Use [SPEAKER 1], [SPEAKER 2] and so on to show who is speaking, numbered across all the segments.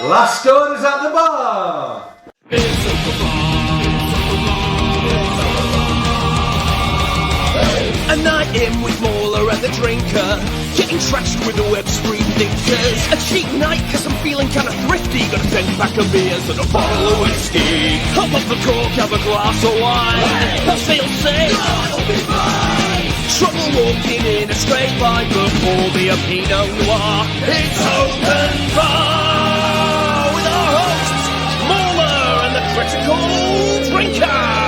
[SPEAKER 1] Last orders at the bar.
[SPEAKER 2] A night in with Mauler and the drinker, getting trashed with the web stream dinkers. A cheap night cause I'm feeling kinda thrifty, got a 10-pack of beers and a bottle of whiskey. Hop off the cork, have a glass of wine, I'll sail safe, I'll be fine. Trouble walking in a straight line before the Pinot Noir. It's open bar with our hosts, Mauler and the critical drinker.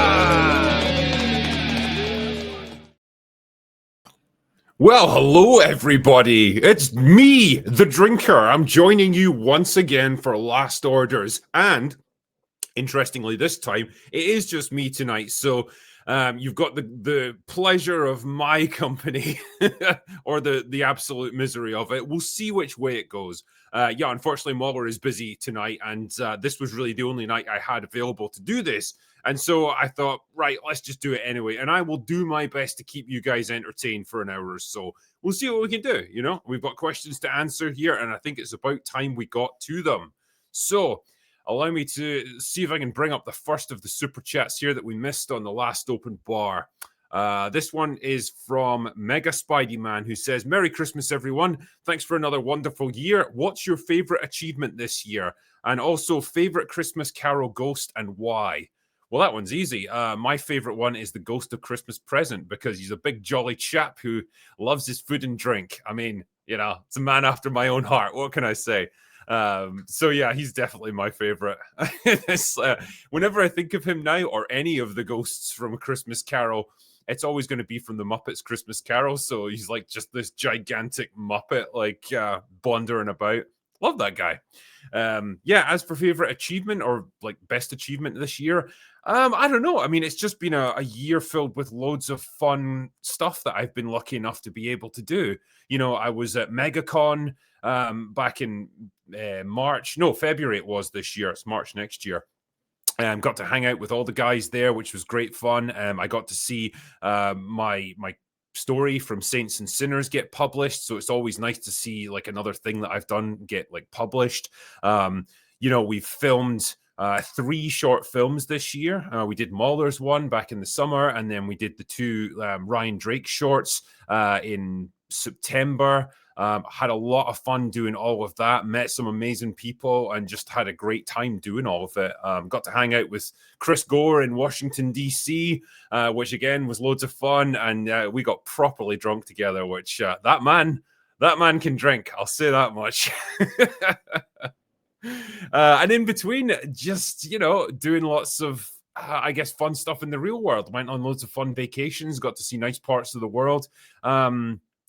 [SPEAKER 3] Well, hello everybody. It's me, the drinker. I'm joining you once again for Last Orders. And interestingly, this time, it is just me tonight. So you've got the pleasure of my company or the absolute misery of it. We'll see which way it goes. Yeah, unfortunately, Mauler is busy tonight. And this was really the only night I had available to do this. And so I thought, right, let's just do it anyway. And I will do my best to keep you guys entertained for an hour or so. We'll see what we can do. You know, we've got questions to answer here, and I think it's about time we got to them. So allow me to see if I can bring up the first of the super chats here that we missed on the last open bar. This one is from Mega Spidey Man, who says, Merry Christmas, everyone. Thanks for another wonderful year. What's your favorite achievement this year? And also favorite Christmas Carol ghost and why? Well, that one's easy. My favorite one is the Ghost of Christmas Present because he's a big jolly chap who loves his food and drink. I mean, you know, it's a man after my own heart. What can I say? So yeah, he's definitely my favorite. Whenever I think of him now, or any of the ghosts from A Christmas Carol, it's always going to be from the Muppets Christmas Carol. So he's like just this gigantic Muppet, like blundering about. Love that guy. Yeah, as for favorite achievement or like best achievement this year, I don't know. I mean, it's just been a year filled with loads of fun stuff that I've been lucky enough to be able to do. You know, I was at MegaCon back in February it was this year. It's March next year. Got to hang out with all the guys there, which was great fun. I got to see my story from Saints and Sinners get published, so it's always nice to see like another thing that I've done get like published. You know, we've filmed 3 short films this year. We did Mauler's one back in the summer, and then we did the 2 Ryan Drake shorts in September. Had a lot of fun doing all of that, met some amazing people, and just had a great time doing all of it. Got to hang out with Chris Gore in Washington, D.C., which again was loads of fun, and we got properly drunk together, which that man can drink, I'll say that much. And in between, just, you know, doing lots of I guess fun stuff in the real world. Went on loads of fun vacations, got to see nice parts of the world.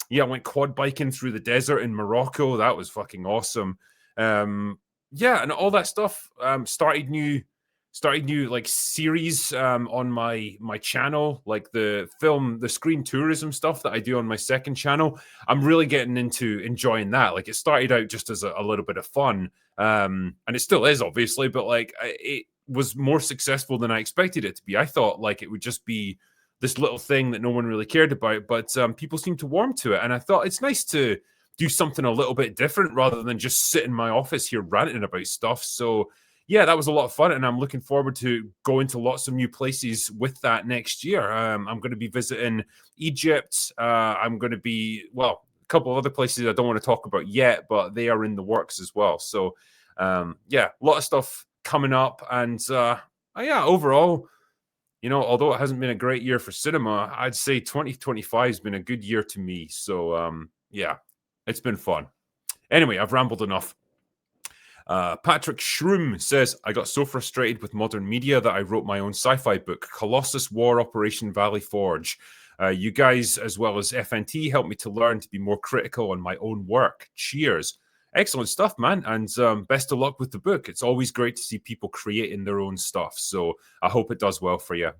[SPEAKER 3] Yeah, I went quad biking through the desert in Morocco. That was fucking awesome. Yeah, and all that stuff. Started new like series on my channel, like the screen tourism stuff that I do on my second channel. I'm really getting into enjoying that. Like, it started out just as a little bit of fun, and it still is, obviously, but like it was more successful than I expected it to be. I thought like it would just be this little thing that no one really cared about, but people seem to warm to it. And I thought it's nice to do something a little bit different rather than just sit in my office here ranting about stuff. So yeah, that was a lot of fun, and I'm looking forward to going to lots of new places with that next year. I'm going to be visiting Egypt. I'm going to be, well, a couple of other places I don't want to talk about yet, but they are in the works as well. So yeah, a lot of stuff coming up. And yeah, overall, you know, although it hasn't been a great year for cinema, I'd say 2025 has been a good year to me. So yeah, it's been fun. Anyway, I've rambled enough. Patrick Shroom says, I got so frustrated with modern media that I wrote my own sci-fi book, Colossus War Operation Valley Forge. You guys, as well as FNT, helped me to learn to be more critical on my own work. Cheers. Excellent stuff, man. And best of luck with the book. It's always great to see people creating their own stuff. So I hope it does well for you.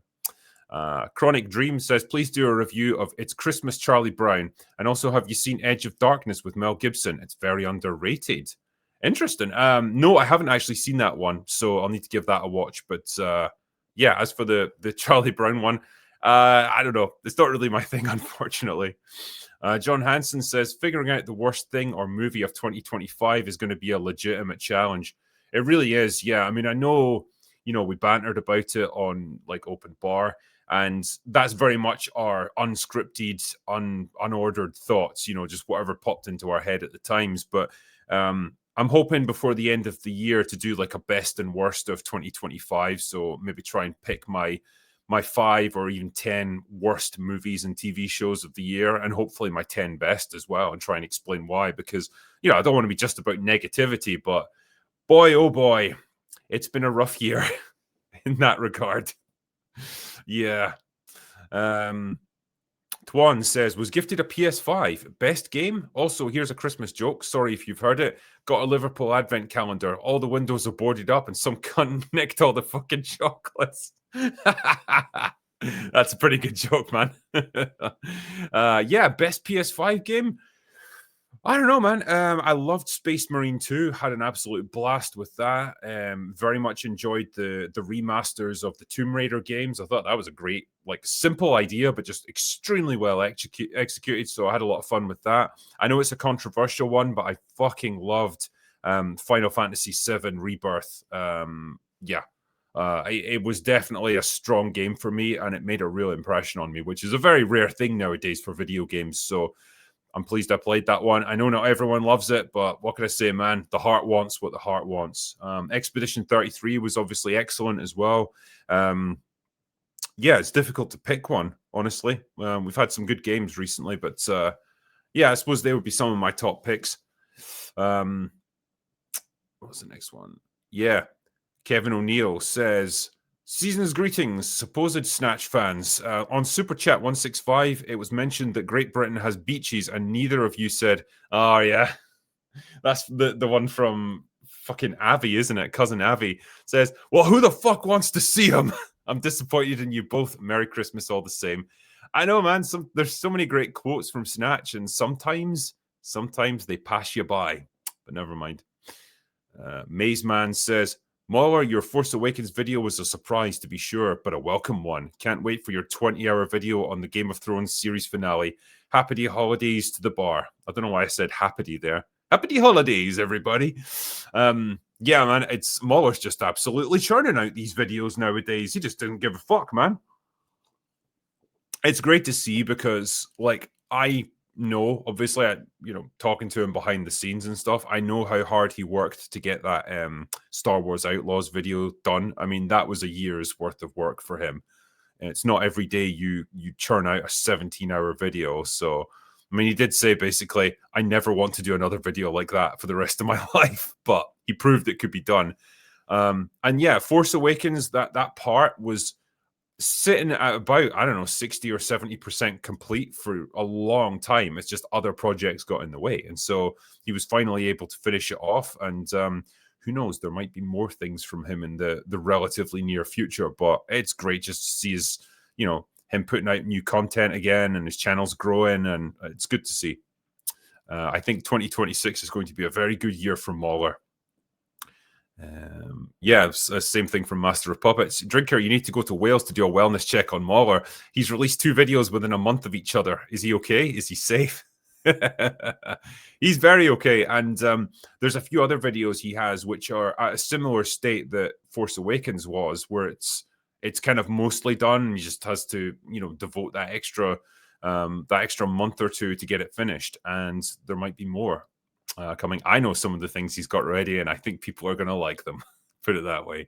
[SPEAKER 3] Chronic Dream says, please do a review of It's Christmas, Charlie Brown. And also, have you seen Edge of Darkness with Mel Gibson? It's very underrated. Interesting. No, I haven't actually seen that one, so I'll need to give that a watch. But yeah, as for the Charlie Brown one, I don't know. It's not really my thing, unfortunately. John Hansen says, figuring out the worst thing or movie of 2025 is going to be a legitimate challenge. It really is. Yeah. I mean, I know, we bantered about it on like Open Bar, and that's very much our unscripted, unordered thoughts, just whatever popped into our head at the times. But I'm hoping before the end of the year to do like a best and worst of 2025. So maybe try and pick my 5 or even 10 worst movies and TV shows of the year, and hopefully my 10 best as well, and try and explain why. Because, I don't want to be just about negativity, but boy, oh boy, it's been a rough year in that regard. Yeah. Twan says, was gifted a PS5. Best game? Also, here's a Christmas joke. Sorry if you've heard it. Got a Liverpool advent calendar. All the windows are boarded up and some cunt nicked all the fucking chocolates. That's a pretty good joke, man. Yeah, best PS5 game? I don't know, man. I loved Space Marine 2. Had an absolute blast with that. Very much enjoyed the remasters of the Tomb Raider games. I thought that was a great, like, simple idea, but just extremely well executed. So I had a lot of fun with that. I know it's a controversial one, but I fucking loved Final Fantasy VII Rebirth. It was definitely a strong game for me, and it made a real impression on me, which is a very rare thing nowadays for video games. So I'm pleased I played that one. I know not everyone loves it, but what can I say, man? The heart wants what the heart wants. Expedition 33 was obviously excellent as well. Yeah, it's difficult to pick one, honestly. We've had some good games recently, but yeah, I suppose they would be some of my top picks. What was the next one? Yeah, Kevin O'Neill says, season's greetings, supposed Snatch fans. On Super Chat 165, it was mentioned that Great Britain has beaches, and neither of you said, oh, yeah. That's the one from fucking Avi, isn't it? Cousin Avi says, well, who the fuck wants to see him? I'm disappointed in you both. Merry Christmas all the same. I know, man. There's so many great quotes from Snatch, and sometimes they pass you by, but never mind. Maze Man says, Mauler, your Force Awakens video was a surprise, to be sure, but a welcome one. Can't wait for your 20-hour video on the Game of Thrones series finale. Happy holidays to the bar. I don't know why I said happy there. Happy holidays, everybody. Yeah, man, Mauler's just absolutely churning out these videos nowadays. He just didn't give a fuck, man. It's great to see because, like, I know, obviously, talking to him behind the scenes and stuff, I know how hard he worked to get that Star Wars Outlaws video done. I mean, that was a year's worth of work for him. And it's not every day you churn out a 17-hour video. So, I mean, he did say, basically, I never want to do another video like that for the rest of my life. But he proved it could be done. And yeah, Force Awakens, that part was sitting at about, I don't know, 60 or 70% complete for a long time. It's just other projects got in the way. And so he was finally able to finish it off. And who knows, there might be more things from him in the relatively near future. But it's great just to see him putting out new content again, and his channel's growing, and it's good to see. I think 2026 is going to be a very good year for Mauler. Yeah, same thing from Master of Puppets. Drinker, you need to go to Wales to do a wellness check on Mauler. He's released 2 videos within a month of each other. Is he okay? Is he safe? He's very okay. And there's a few other videos he has which are at a similar state that Force Awakens was, where it's kind of mostly done, and he just has to devote that extra month or two to get it finished. And there might be more coming. I know some of the things he's got ready, and I think people are going to like them. Put it that way.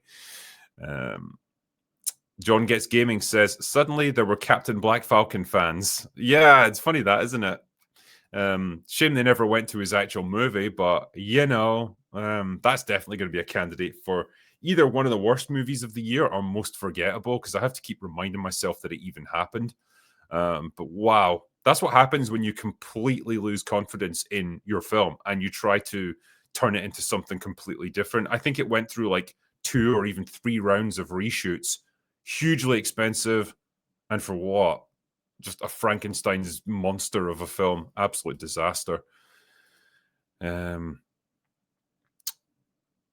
[SPEAKER 3] John Gets Gaming says, suddenly there were Captain Black Falcon fans. Yeah, it's funny that, isn't it? Shame they never went to his actual movie, but that's definitely going to be a candidate for either one of the worst movies of the year or most forgettable, because I have to keep reminding myself that it even happened. But wow, that's what happens when you completely lose confidence in your film and you try to turn it into something completely different. I think it went through like 2 or even 3 rounds of reshoots, hugely expensive, and for what? Just a Frankenstein's monster of a film. Absolute disaster.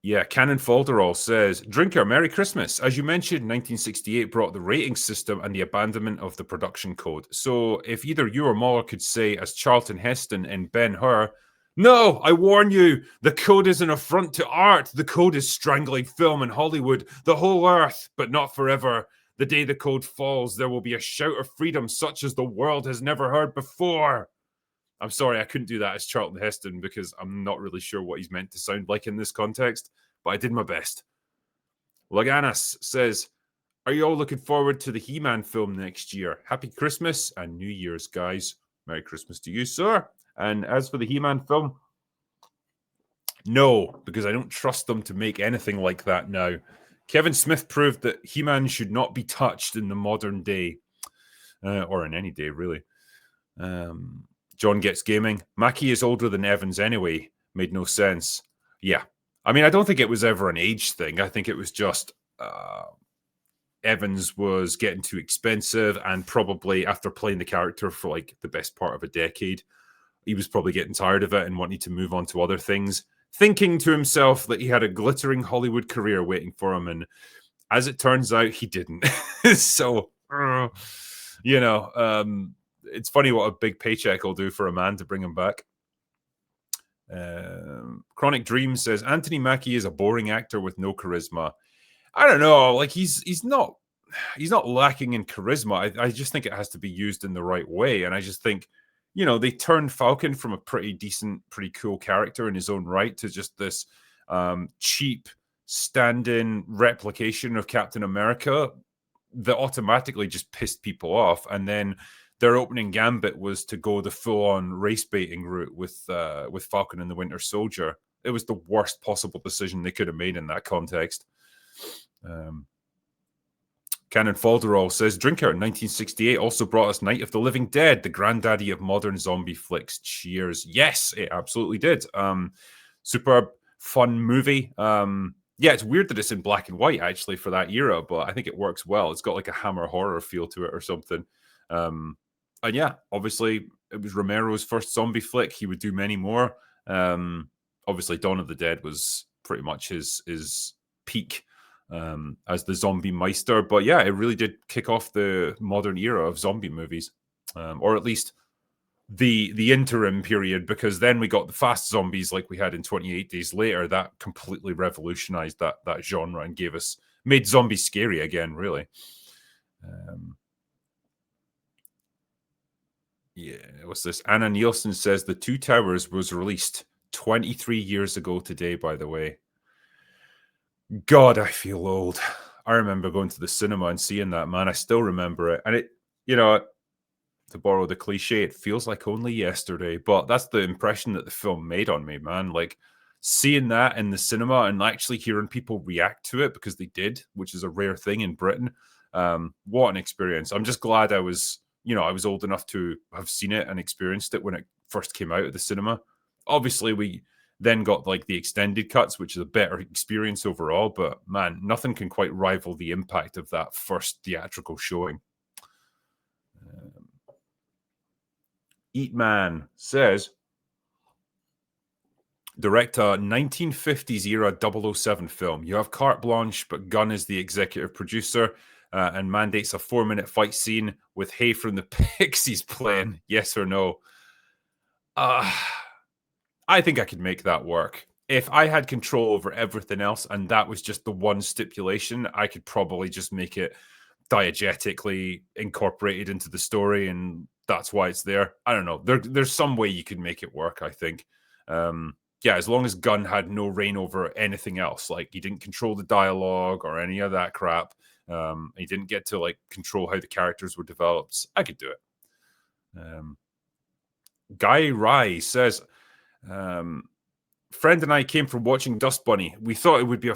[SPEAKER 3] Yeah, Cannon Falderall says, Drinker, Merry Christmas. As you mentioned, 1968 brought the rating system and the abandonment of the production code. So if either you or Muller could say, as Charlton Heston in Ben-Hur, no, I warn you, the code is an affront to art. The code is strangling film and Hollywood, the whole earth, but not forever. The day the code falls, there will be a shout of freedom such as the world has never heard before. I'm sorry, I couldn't do that as Charlton Heston because I'm not really sure what he's meant to sound like in this context, but I did my best. Laganas says, are you all looking forward to the He-Man film next year? Happy Christmas and New Year's, guys. Merry Christmas to you, sir. And as for the He-Man film, no, because I don't trust them to make anything like that now. Kevin Smith proved that He-Man should not be touched in the modern day, or in any day, really. John Gets Gaming. Mackie is older than Evans anyway. Made no sense. Yeah. I mean, I don't think it was ever an age thing. I think it was just Evans was getting too expensive, and probably after playing the character for like the best part of a decade, he was probably getting tired of it and wanting to move on to other things, thinking to himself that he had a glittering Hollywood career waiting for him. And as it turns out, he didn't. So, it's funny what a big paycheck will do for a man to bring him back. Chronic Dream says, Anthony Mackie is a boring actor with no charisma. I don't know. Like he's not lacking in charisma. I just think it has to be used in the right way. And I just think, they turned Falcon from a pretty decent, pretty cool character in his own right to just this cheap stand-in replication of Captain America that automatically just pissed people off. And then their opening gambit was to go the full-on race baiting route with Falcon and the Winter Soldier. It was the worst possible decision they could have made in that context. Cannon Falderall says, Drinker, 1968 also brought us Night of the Living Dead, the granddaddy of modern zombie flicks. Cheers. Yes, it absolutely did. Superb, fun movie. Yeah, it's weird that it's in black and white, actually, for that era, but I think it works well. It's got like a Hammer horror feel to it or something. And yeah, obviously, it was Romero's first zombie flick. He would do many more. Obviously, Dawn of the Dead was pretty much his peak as the zombie meister. But yeah, it really did kick off the modern era of zombie movies, or at least the interim period, because then we got the fast zombies like we had in 28 Days Later. That completely revolutionized that genre and made zombies scary again, really. Yeah, what's this? Anna Nielsen says The Two Towers was released 23 years ago today, by the way. God, I feel old. I remember going to the cinema and seeing that, man. I still remember it. And it, to borrow the cliche, it feels like only yesterday. But that's the impression that the film made on me, man. Like seeing that in the cinema and actually hearing people react to it, because they did, which is a rare thing in Britain. What an experience. I'm just glad I was old enough to have seen it and experienced it when it first came out of the cinema. Obviously, we then got like the extended cuts, which is a better experience overall. But man, nothing can quite rival the impact of that first theatrical showing. Eat Man says, direct a 1950s era 007 film. You have carte blanche, but Gunn is the executive producer and mandates a 4-minute fight scene with Hay from the Pixies playing. Yes or no? I think I could make that work. If I had control over everything else and that was just the one stipulation, I could probably just make it diegetically incorporated into the story, and that's why it's there. I don't know. There's some way you could make it work, I think. Yeah, as long as Gunn had no reign over anything else, like he didn't control the dialogue or any of that crap. He didn't get to like control how the characters were developed. I could do it. Guy Rye says, friend and I came from watching Dust Bunny. We thought it would be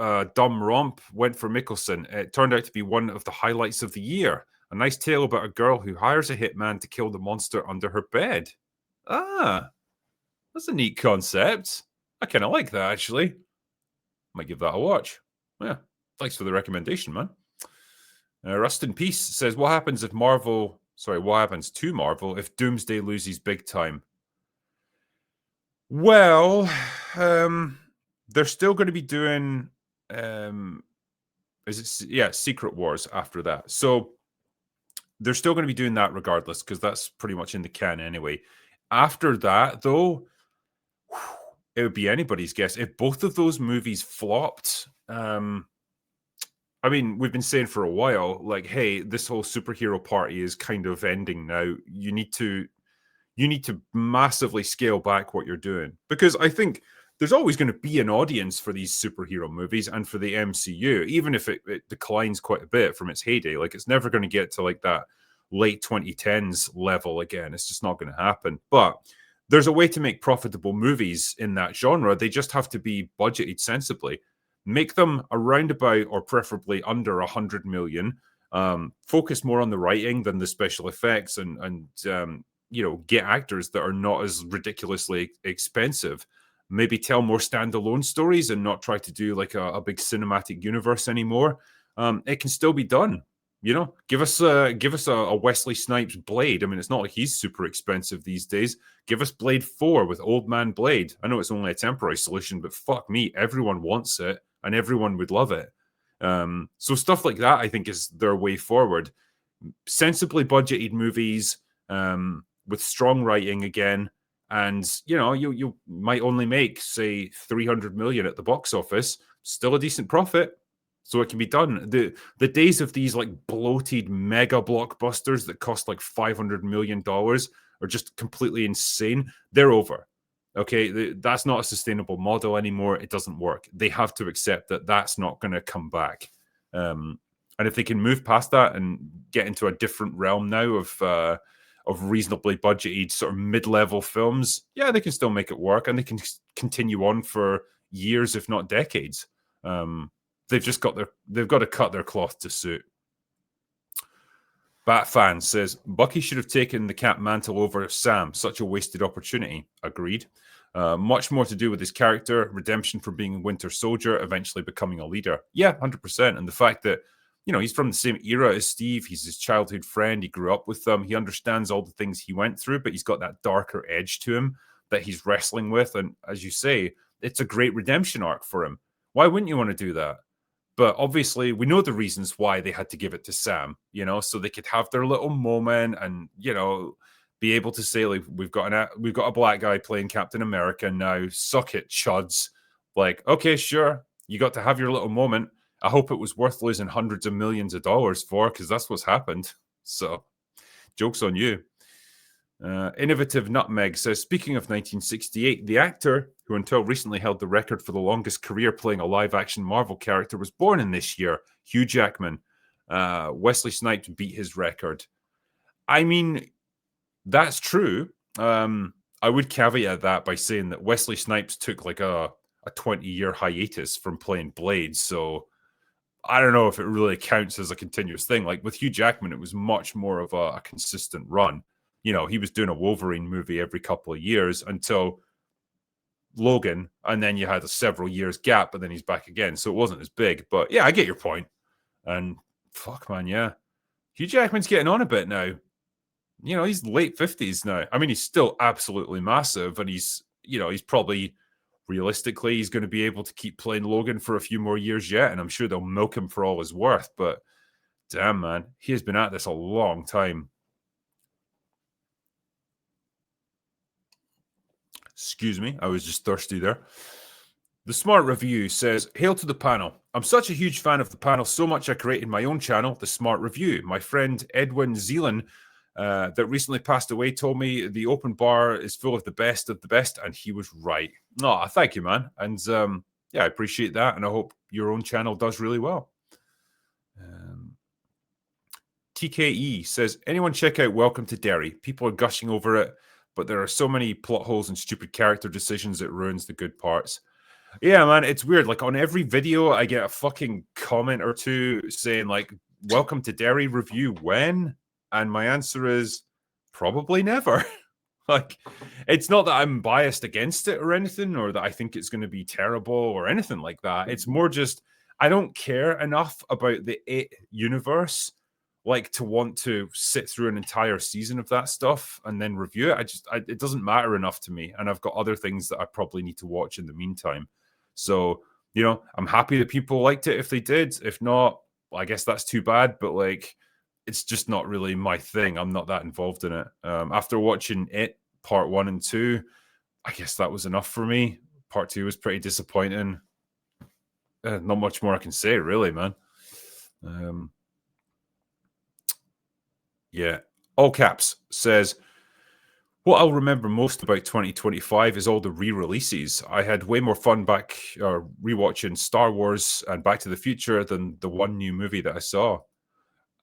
[SPEAKER 3] a dumb romp, went for Mickelson. It turned out to be one of the highlights of the year. A nice tale about a girl who hires a hitman to kill the monster under her bed. Ah, that's a neat concept. I kind of like that, actually. Might give that a watch. Yeah, thanks for the recommendation, man. Rust in Peace says, what happens to Marvel if Doomsday loses big time? Well, they're still going to be doing Secret Wars after that. So they're still going to be doing that regardless, because that's pretty much in the can anyway. After that, though, it would be anybody's guess. If both of those movies flopped, I mean, we've been saying for a while, like, hey, this whole superhero party is kind of ending now. You need to massively scale back what you're doing, because I think there's always going to be an audience for these superhero movies and for the MCU, even if it declines quite a bit from its heyday. Like, it's never going to get to like that late 2010s level again. It's just not going to happen. But there's a way to make profitable movies in that genre. They just have to be budgeted sensibly. Make them around about, or preferably under, 100 million. Focus more on the writing than the special effects, and get actors that are not as ridiculously expensive. Maybe tell more standalone stories and not try to do like a big cinematic universe anymore. It can still be done. Give us a Wesley Snipes Blade. I mean, it's not like he's super expensive these days. Give us Blade 4 with Old Man Blade. I know it's only a temporary solution, but fuck me, everyone wants it and everyone would love it. So stuff like that, I think, is their way forward. Sensibly budgeted movies with strong writing again, and you might only make, say, 300 million at the box office, still a decent profit. So it can be done. The days of these like bloated mega blockbusters that cost like $500 million are just completely insane. They're over. Okay, that's not a sustainable model anymore. It doesn't work. They have to accept that that's not going to come back. And if they can move past that and get into a different realm now of reasonably budgeted sort of mid-level films, yeah, they can still make it work, and they can continue on for years, if not decades. They've got to cut their cloth to suit. Batfan says, Bucky should have taken the Cap mantle over Sam. Such a wasted opportunity. Agreed. Much more to do with his character, redemption from being a Winter Soldier, eventually becoming a leader. Yeah, 100%. And the fact that, he's from the same era as Steve. He's his childhood friend. He grew up with them. He understands all the things he went through, but he's got that darker edge to him that he's wrestling with. And as you say, it's a great redemption arc for him. Why wouldn't you want to do that? But obviously, we know the reasons why they had to give it to Sam, so they could have their little moment and, be able to say, like, we've got a black guy playing Captain America now. Suck it, chuds. Like, okay, sure, you got to have your little moment. I hope it was worth losing hundreds of millions of dollars for, because that's what's happened. So, joke's on you. Innovative Nutmeg says, speaking of 1968, the actor who until recently held the record for the longest career playing a live-action Marvel character was born in this year, Hugh Jackman. Wesley Snipes beat his record. I mean, that's true. I would caveat that by saying that Wesley Snipes took like a 20-year hiatus from playing Blade, so I don't know if it really counts as a continuous thing. Like with Hugh Jackman, it was much more of a consistent run. He was doing a Wolverine movie every couple of years until Logan, and then you had a several years gap, but then he's back again. So it wasn't as big. But yeah, I get your point. And fuck, man, yeah. Hugh Jackman's getting on a bit now. He's late 50s now. I mean, he's still absolutely massive, and he's probably, realistically, he's going to be able to keep playing Logan for a few more years yet, and I'm sure they'll milk him for all his worth. But damn, man, he has been at this a long time. Excuse me, I was just thirsty there. The Smart Review says, hail to the panel. I'm such a huge fan of the panel, so much I created my own channel, The Smart Review. My friend Edwin Zeelan, that recently passed away, told me the open bar is full of the best, and he was right. Oh, thank you, man. And yeah, I appreciate that, and I hope your own channel does really well. TKE says, anyone check out Welcome to Derry? People are gushing over it, but there are so many plot holes and stupid character decisions, it ruins the good parts. Yeah, man, it's weird. Like on every video, I get a fucking comment or two saying like, Welcome to Derry review when? And my answer is probably never. Like, it's not that I'm biased against it or anything, or that I think it's going to be terrible or anything like that. It's more just, I don't care enough about the It universe like to want to sit through an entire season of that stuff and then review it. It doesn't matter enough to me, and I've got other things that I probably need to watch in the meantime. So, you know, I'm happy that people liked it if they did. If not, I guess that's too bad. But like, it's just not really my thing. I'm not that involved in it. After watching it, part 1 and 2, I guess that was enough for me. Part 2 was pretty disappointing. Not much more I can say, really, man. Yeah. All caps says, what I'll remember most about 2025 is all the re-releases. I had way more fun back rewatching Star Wars and Back to the Future than the one new movie that I saw.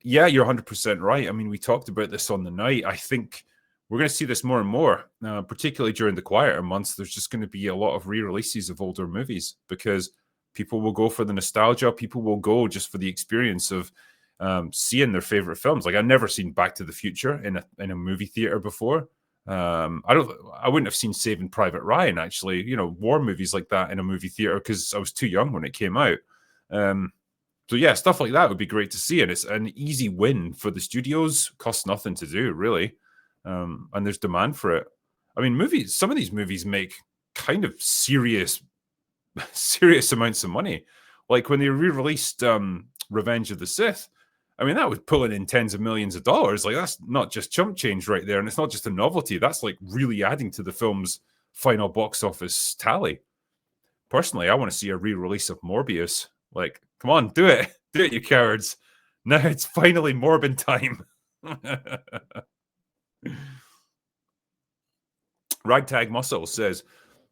[SPEAKER 3] Yeah, you're 100% right. I mean, we talked about this on the night. I think we're going to see this more and more, particularly during the quieter months. There's just going to be a lot of re-releases of older movies because people will go for the nostalgia. People will go just for the experience of seeing their favorite films. Like, I've never seen Back to the Future in a movie theater before. I wouldn't have seen Saving Private Ryan, actually, you know, war movies like that in a movie theater because I was too young when it came out. So yeah, stuff like that would be great to see, and it's an easy win for the studios. Costs nothing to do, really, and there's demand for it. I mean, some of these movies make kind of serious amounts of money. Like when they re-released Revenge of the Sith, I mean, that was pulling in tens of millions of dollars. Like, that's not just chump change right there. And it's not just a novelty. That's like really adding to the film's final box office tally. Personally, I want to see a re-release of Morbius. Like, come on, do it. Do it, you cowards. Now it's finally Morbin time. Ragtag Muscle says,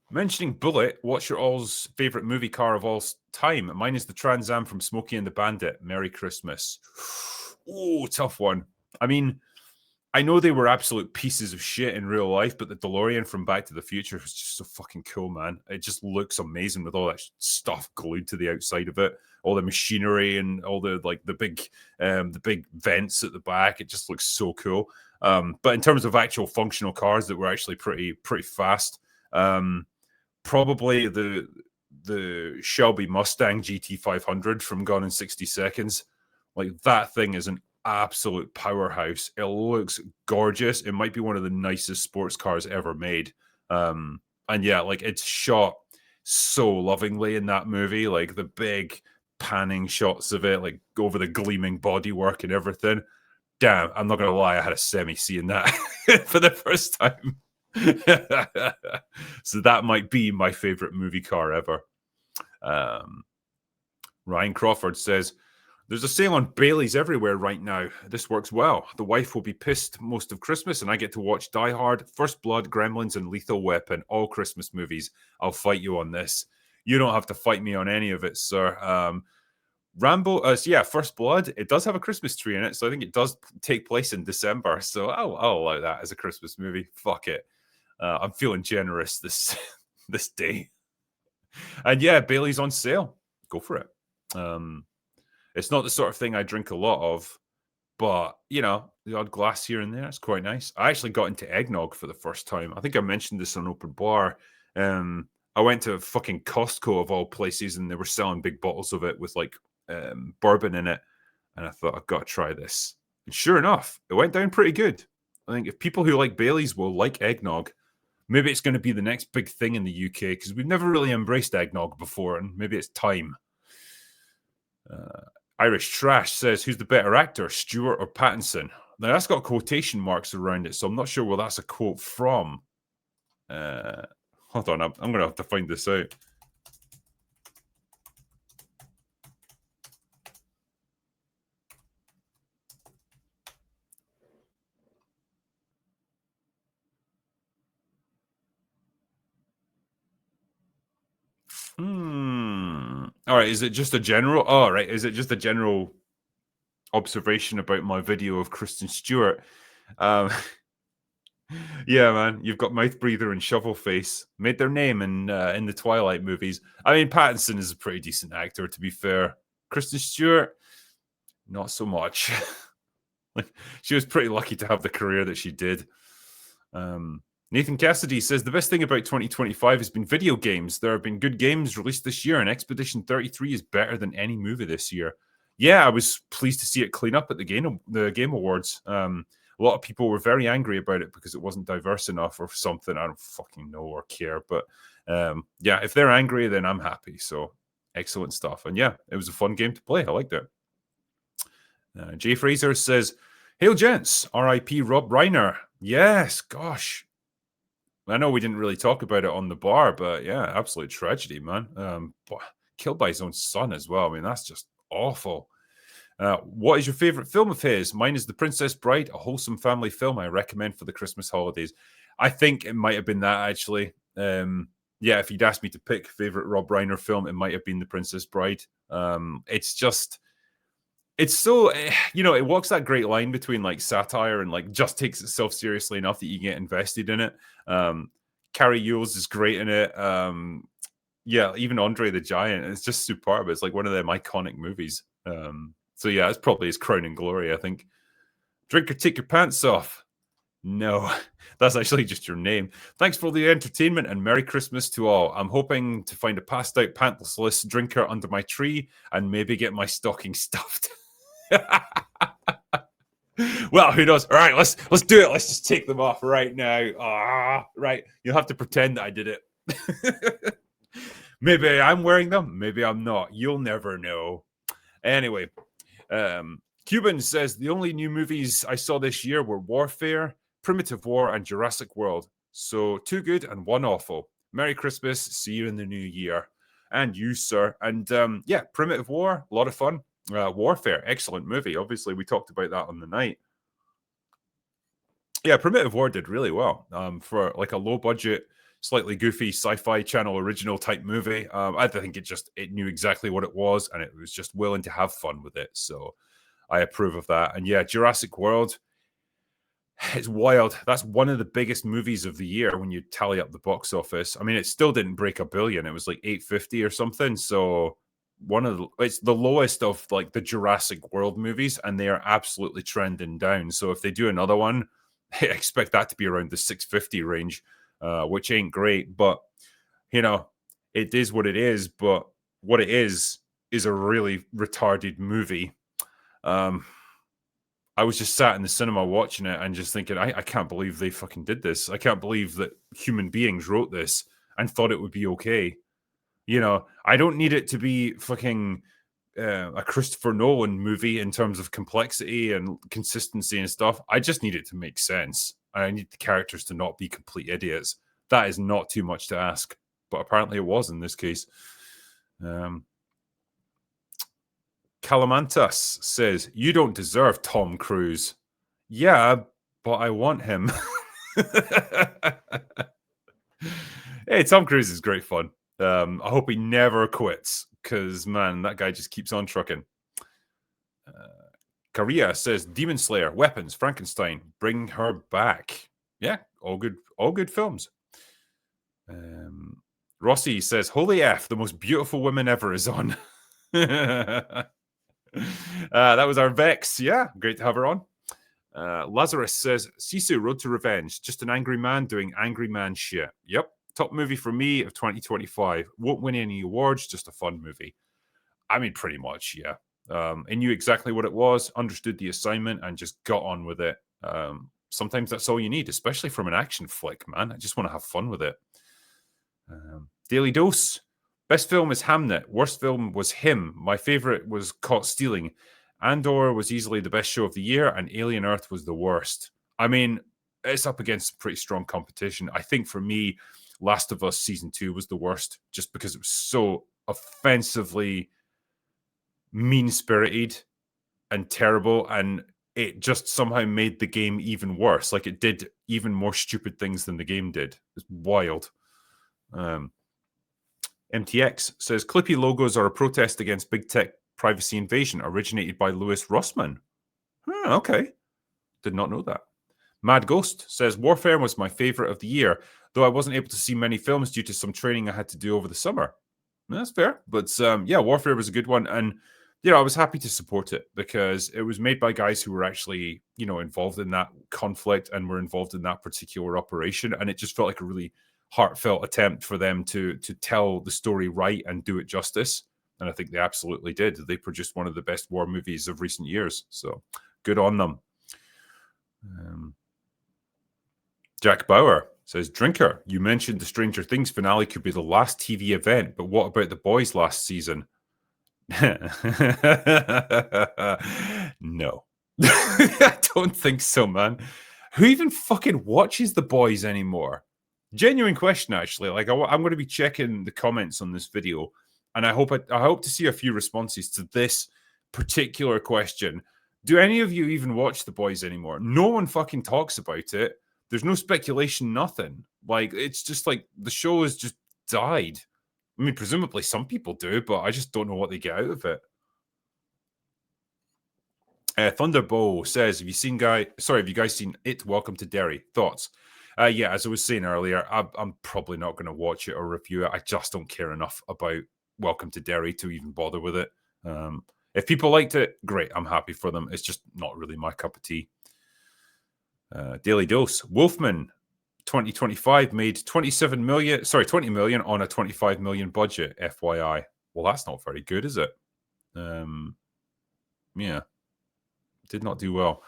[SPEAKER 3] mentioning Bullet, what's your all's favorite movie car of all time? Mine is the Trans Am from Smokey and the Bandit. Merry Christmas. Oh, tough one. I mean, I know they were absolute pieces of shit in real life, but the DeLorean from Back to the Future was just so fucking cool, man. It just looks amazing with all that stuff glued to the outside of it, all the machinery and all the like the big vents at the back. It just looks so cool. But in terms of actual functional cars that were actually pretty fast, probably the Shelby Mustang GT500 from Gone in 60 Seconds. Like, that thing is an absolute powerhouse. It looks gorgeous. It might be one of the nicest sports cars ever made. And yeah, like, it's shot so lovingly in that movie. Like, the big panning shots of it, like over the gleaming bodywork and everything. Damn, I'm not gonna lie, I had a semi seeing that for the first time. So that might be my favorite movie car ever. Ryan Crawford says, there's a sale on Baileys everywhere right now. This works well. The wife will be pissed most of Christmas, and I get to watch Die Hard, First Blood, Gremlins, and Lethal Weapon, all Christmas movies. I'll fight you on this. You don't have to fight me on any of it, sir. Rambo, so yeah, First Blood, it does have a Christmas tree in it, so I think it does take place in December, so I'll allow that as a Christmas movie. Fuck it. I'm feeling generous this day. And yeah, Bailey's on sale. Go for it. It's not the sort of thing I drink a lot of, but, you know, the odd glass here and there, it's quite nice. I actually got into eggnog for the first time. I think I mentioned this on Open Bar. I went to fucking Costco of all places, and they were selling big bottles of it with like bourbon in it. And I thought, I've got to try this. And sure enough, it went down pretty good. I think if people who like Bailey's will like eggnog, maybe it's going to be the next big thing in the UK, because we've never really embraced eggnog before, and maybe it's time. Irish Trash says, who's the better actor, Stewart or Pattinson? Now, that's got quotation marks around it, so I'm not sure where that's a quote from. Hold on, I'm going to have to find this out. All right, is it just a general? Oh, right, is it just a general observation about my video of Kristen Stewart? Yeah, man, you've got Mouth Breather and Shovel Face. Made their name in the Twilight movies. I mean, Pattinson is a pretty decent actor, to be fair. Kristen Stewart, not so much. Like, she was pretty lucky to have the career that she did. Nathan Cassidy says, the best thing about 2025 has been video games. There have been good games released this year, and Expedition 33 is better than any movie this year. Yeah, I was pleased to see it clean up at the Game Awards. A lot of people were very angry about it because it wasn't diverse enough or something. I don't fucking know or care. But yeah, if they're angry, then I'm happy. So excellent stuff. And yeah, it was a fun game to play. I liked it. Jay Fraser says, "Hail, gents. R.I.P. Rob Reiner." Yes, gosh. I know we didn't really talk about it on the bar, but yeah, absolute tragedy, man. Killed by his own son as well. I mean, that's just awful. What is your favorite film of his? Mine is The Princess Bride, a wholesome family film I recommend for the Christmas holidays. I think it might have been that, actually. Yeah, if you'd asked me to pick favorite Rob Reiner film, it might have been The Princess Bride. It's just, it's so, it walks that great line between like satire and like just takes itself seriously enough that you get invested in it. Carrie Yules is great in it. Yeah, even Andre the Giant. It's just superb. It's like one of them iconic movies. So yeah, it's probably his crowning glory, I think. Drinker, take your pants off. No, that's actually just your name. Thanks for the entertainment and Merry Christmas to all. I'm hoping to find a passed out pantless drinker under my tree and maybe get my stocking stuffed. Well, who knows? All right, let's do it. Let's just take them off right now. Right. You'll have to pretend that I did it. Maybe I'm wearing them. Maybe I'm not. You'll never know. Anyway, Cuban says the only new movies I saw this year were Warfare, Primitive War, and Jurassic World. So 2 good and 1 awful. Merry Christmas. See you in the new year. And you, sir. And yeah, Primitive War, a lot of fun. Warfare, excellent movie. Obviously, we talked about that on the night. Yeah, Primitive War did really well for like a low budget, slightly goofy sci-fi channel original type movie. I think it knew exactly what it was, and it was just willing to have fun with it. So I approve of that. And yeah, Jurassic World, it's wild. That's one of the biggest movies of the year when you tally up the box office. I mean, it still didn't break $1 billion. It was like 850 or something. So it's the lowest of like the Jurassic World movies, and they are absolutely trending down. So if they do another one, I expect that to be around the 650 range, which ain't great. But it is what it is. But what it is a really retarded movie. I was just sat in the cinema watching it and just thinking, I can't believe they fucking did this. I can't believe that human beings wrote this and thought it would be okay. I don't need it to be fucking a Christopher Nolan movie in terms of complexity and consistency and stuff. I just need it to make sense. I need the characters to not be complete idiots. That is not too much to ask, but apparently it was in this case. Calamantas says, "You don't deserve Tom Cruise." Yeah, but I want him. Hey, Tom Cruise is great fun. I hope he never quits because, man, that guy just keeps on trucking. Korea says, "Demon Slayer, Weapons, Frankenstein, bring her back." Yeah, all good films. Rossi says, "Holy F, the most beautiful woman ever is on." That was our Vex. Yeah, great to have her on. Lazarus says, "Sisu, Road to Revenge, just an angry man doing angry man shit." Yep. Top movie for me of 2025. Won't win any awards, just a fun movie. I mean, pretty much, yeah. I knew exactly what it was, understood the assignment, and just got on with it. Sometimes that's all you need, especially from an action flick, man. I just want to have fun with it. Daily Dose. Best film is Hamnet. Worst film was Him. My favorite was Caught Stealing. Andor was easily the best show of the year, and Alien Earth was the worst. I mean, it's up against pretty strong competition. I think for me, Last of Us Season 2 was the worst, just because it was so offensively mean-spirited and terrible, and it just somehow made the game even worse. Like, it did even more stupid things than the game did. It's wild. MTX says, "Clippy logos are a protest against big tech privacy invasion originated by Louis Rossmann." Okay. Did not know that. Mad Ghost says, "Warfare was my favorite of the year, though I wasn't able to see many films due to some training I had to do over the summer." That's fair. But yeah, Warfare was a good one. And, I was happy to support it because it was made by guys who were actually, involved in that conflict and were involved in that particular operation. And it just felt like a really heartfelt attempt for them to tell the story right and do it justice. And I think they absolutely did. They produced one of the best war movies of recent years. So good on them. Jack Bauer says, Drinker, you mentioned the Stranger Things finale could be the last TV event, but what about The Boys last season? No. I don't think so, man. Who even fucking watches The Boys anymore? Genuine question, actually. Like, I'm going to be checking the comments on this video, and I hope to see a few responses to this particular question. Do any of you even watch The Boys anymore? No one fucking talks about it. There's no speculation, nothing. Like, it's just like the show has just died. I mean, presumably some people do, but I just don't know what they get out of it. Thunderbow says, have you guys seen It? Welcome to Derry. Thoughts? Yeah, as I was saying earlier, I'm probably not going to watch it or review it. I just don't care enough about Welcome to Derry to even bother with it. If people liked it, great. I'm happy for them. It's just not really my cup of tea. Daily Dose. Wolfman 2025 made 20 million on a 25 million budget, FYI. Well, that's not very good, is it? Yeah. Did not do well.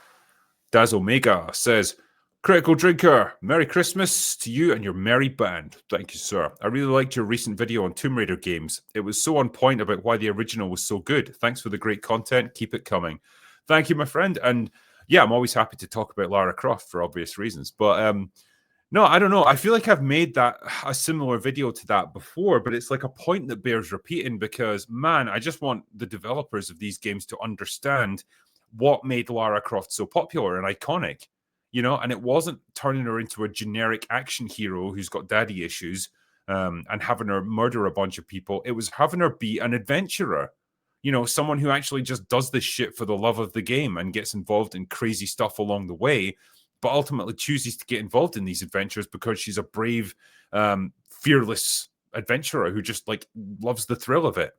[SPEAKER 3] Daz Omega says, Critical Drinker, Merry Christmas to you and your merry band. Thank you, sir. I really liked your recent video on Tomb Raider games. It was so on point about why the original was so good. Thanks for the great content. Keep it coming. Thank you, my friend. And yeah, I'm always happy to talk about Lara Croft for obvious reasons. But no, I don't know. I feel like I've made a similar video to that before, but it's like a point that bears repeating because, man, I just want the developers of these games to understand what made Lara Croft so popular and iconic, and it wasn't turning her into a generic action hero who's got daddy issues and having her murder a bunch of people. It was having her be an adventurer, someone who actually just does this shit for the love of the game and gets involved in crazy stuff along the way, but ultimately chooses to get involved in these adventures because she's a brave, fearless adventurer who just like loves the thrill of it.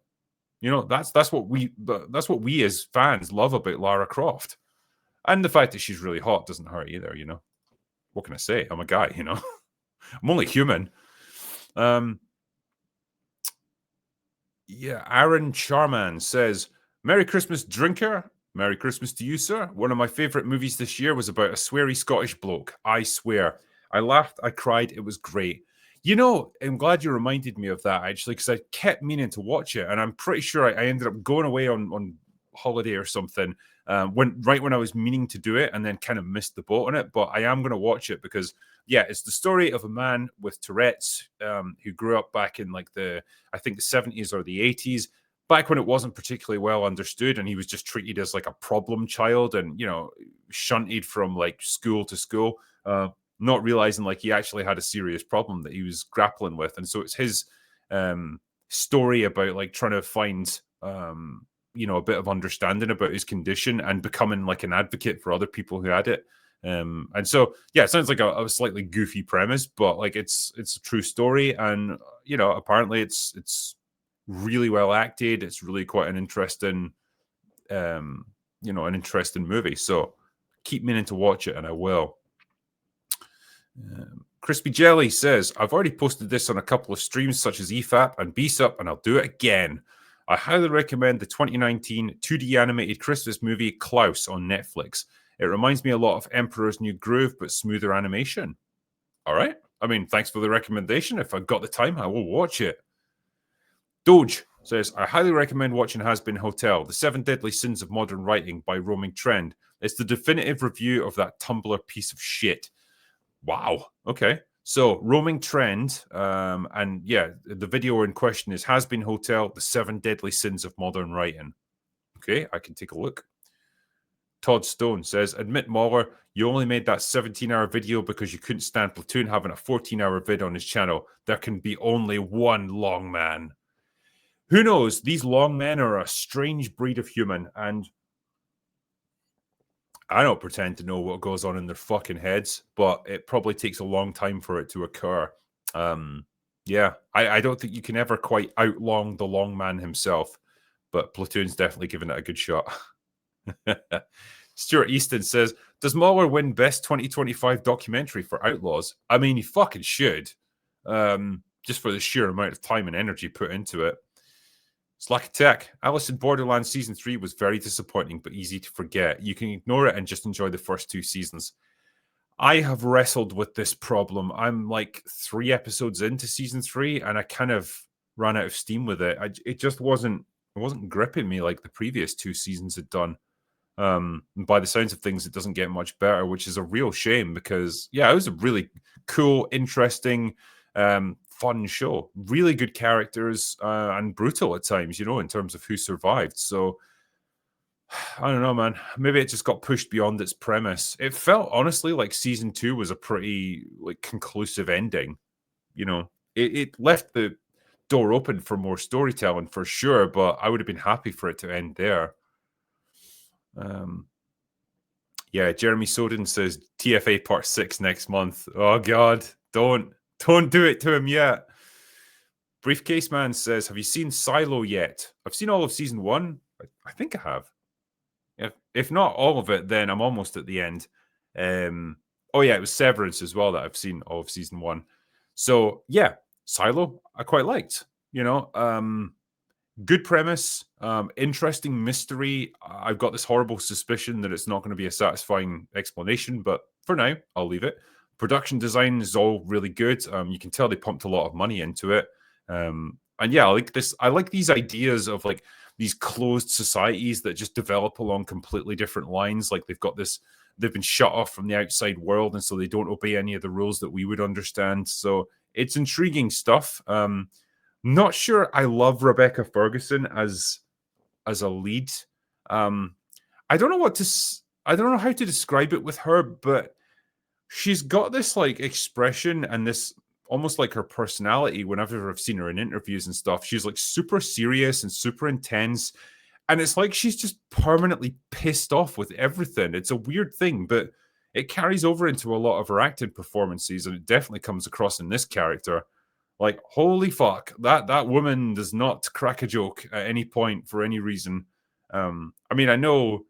[SPEAKER 3] That's what we as fans love about Lara Croft. And the fact that she's really hot doesn't hurt either, What can I say? I'm a guy, I'm only human. Yeah, Aaron Charman says, Merry Christmas, Drinker. Merry Christmas to you, sir. One of my favorite movies this year was about a sweary Scottish bloke. I swear. I laughed, I cried, it was great. I'm glad you reminded me of that, actually, because I kept meaning to watch it, and I'm pretty sure I ended up going away on holiday or something when I was meaning to do it and then kind of missed the boat on it. But I am going to watch it because, yeah, it's the story of a man with Tourette's who grew up back in the 70s or the 80s, back when it wasn't particularly well understood, and he was just treated as like a problem child and, shunted from like school to school. Not realizing like he actually had a serious problem that he was grappling with. And so it's his story about like trying to find, a bit of understanding about his condition and becoming like an advocate for other people who had it. And so, yeah, it sounds like a slightly goofy premise, but like it's a true story. And, apparently it's really well acted. It's really quite an interesting, an interesting movie. So keep meaning to watch it and I will. Crispy Jelly says, I've already posted this on a couple of streams such as EFAP and BSUP, and I'll do it again. I highly recommend the 2019 2D animated Christmas movie Klaus on Netflix. It reminds me a lot of Emperor's New Groove, but smoother animation. All right. I mean, thanks for the recommendation. If I've got the time, I will watch it. Doge says, I highly recommend watching Has Been Hotel, The 7 Deadly Sins of Modern Writing by Roaming Trend. It's the definitive review of that Tumblr piece of shit. Wow. Okay. So Roaming Trend, and yeah, the video in question is Has Been Hotel, The 7 Deadly Sins of Modern Writing. Okay, I can take a look. Todd Stone says, admit, Mauler, you only made that 17-hour video because you couldn't stand Platoon having a 14-hour vid on his channel. There can be only one long man. Who knows? These long men are a strange breed of human, and I don't pretend to know what goes on in their fucking heads, but it probably takes a long time for it to occur. Yeah, I don't think you can ever quite outlong the long man himself, but Platoon's definitely given it a good shot. Stuart Easton says, does Mauler win Best 2025 Documentary for Outlaws? I mean, he fucking should, just for the sheer amount of time and energy put into it. Slack Attack. Alice in Borderland Season 3 was very disappointing, but easy to forget. You can ignore it and just enjoy the first 2 seasons. I have wrestled with this problem. I'm like 3 episodes into Season 3, and I kind of ran out of steam with it. It just wasn't gripping me like the previous 2 seasons had done. By the sounds of things, it doesn't get much better, which is a real shame because, yeah, it was a really cool, interesting, fun show. Really good characters and brutal at times, in terms of who survived. So, I don't know, man. Maybe it just got pushed beyond its premise. It felt, honestly, like Season 2 was a pretty conclusive ending. It left the door open for more storytelling for sure, but I would have been happy for it to end there. Yeah, Jeremy Soden says TFA Part 6 next month. Oh God, don't do it to him yet. Briefcase Man says, have you seen Silo yet? I've seen all of Season 1. I think I have. If not all of it, then I'm almost at the end. Oh yeah, it was Severance as well that I've seen all of Season 1. So yeah, Silo, I quite liked. Good premise, interesting mystery. I've got this horrible suspicion that it's not going to be a satisfying explanation, but for now, I'll leave it. Production design is all really good. You can tell they pumped a lot of money into it. And yeah, I like this. I like these ideas of like these closed societies that just develop along completely different lines. Like they've been shut off from the outside world, and so they don't obey any of the rules that we would understand. So it's intriguing stuff. Not sure I love Rebecca Ferguson as a lead. I don't know I don't know how to describe it with her, but she's got this like expression and this almost like her personality whenever I've seen her in interviews and stuff. She's like super serious and super intense. And it's like she's just permanently pissed off with everything. It's a weird thing, but it carries over into a lot of her acting performances, and it definitely comes across in this character. Like, holy fuck, that woman does not crack a joke at any point for any reason. I mean, I know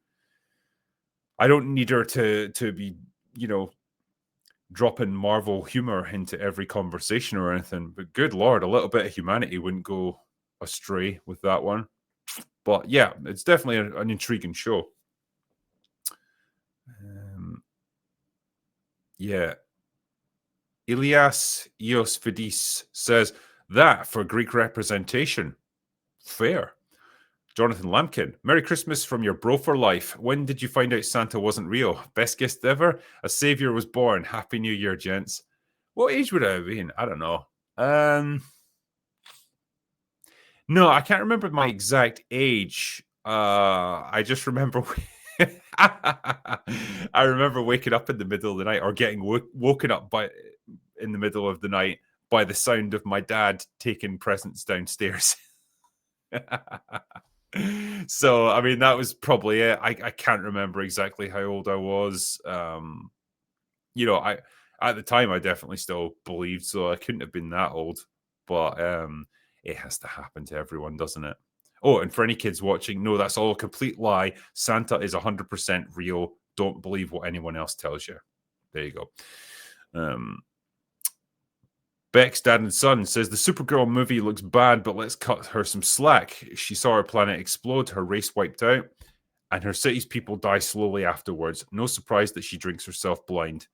[SPEAKER 3] I don't need her to be, dropping Marvel humor into every conversation or anything, but good Lord, a little bit of humanity wouldn't go astray with that one. But yeah, it's definitely an intriguing show. Yeah. Ilias Iosfidis says, that for Greek representation. Fair. Jonathan Lampkin, Merry Christmas from your bro for life. When did you find out Santa wasn't real? Best gift ever? A savior was born. Happy New Year, gents. What age would I have been? I don't know. No, I can't remember my exact age. I just remember... I remember waking up in the middle of the night or getting woken up in the middle of the night by the sound of my dad taking presents downstairs. So, I mean, that was probably it. I can't remember exactly how old I was. At the time, I definitely still believed, so I couldn't have been that old. But it has to happen to everyone, doesn't it? Oh, and for any kids watching, no, that's all a complete lie. Santa is 100% real. Don't believe what anyone else tells you. There you go. Beck's dad and son says the Supergirl movie looks bad, but let's cut her some slack. She saw her planet explode, her race wiped out, and her city's people die slowly afterwards. No surprise that she drinks herself blind.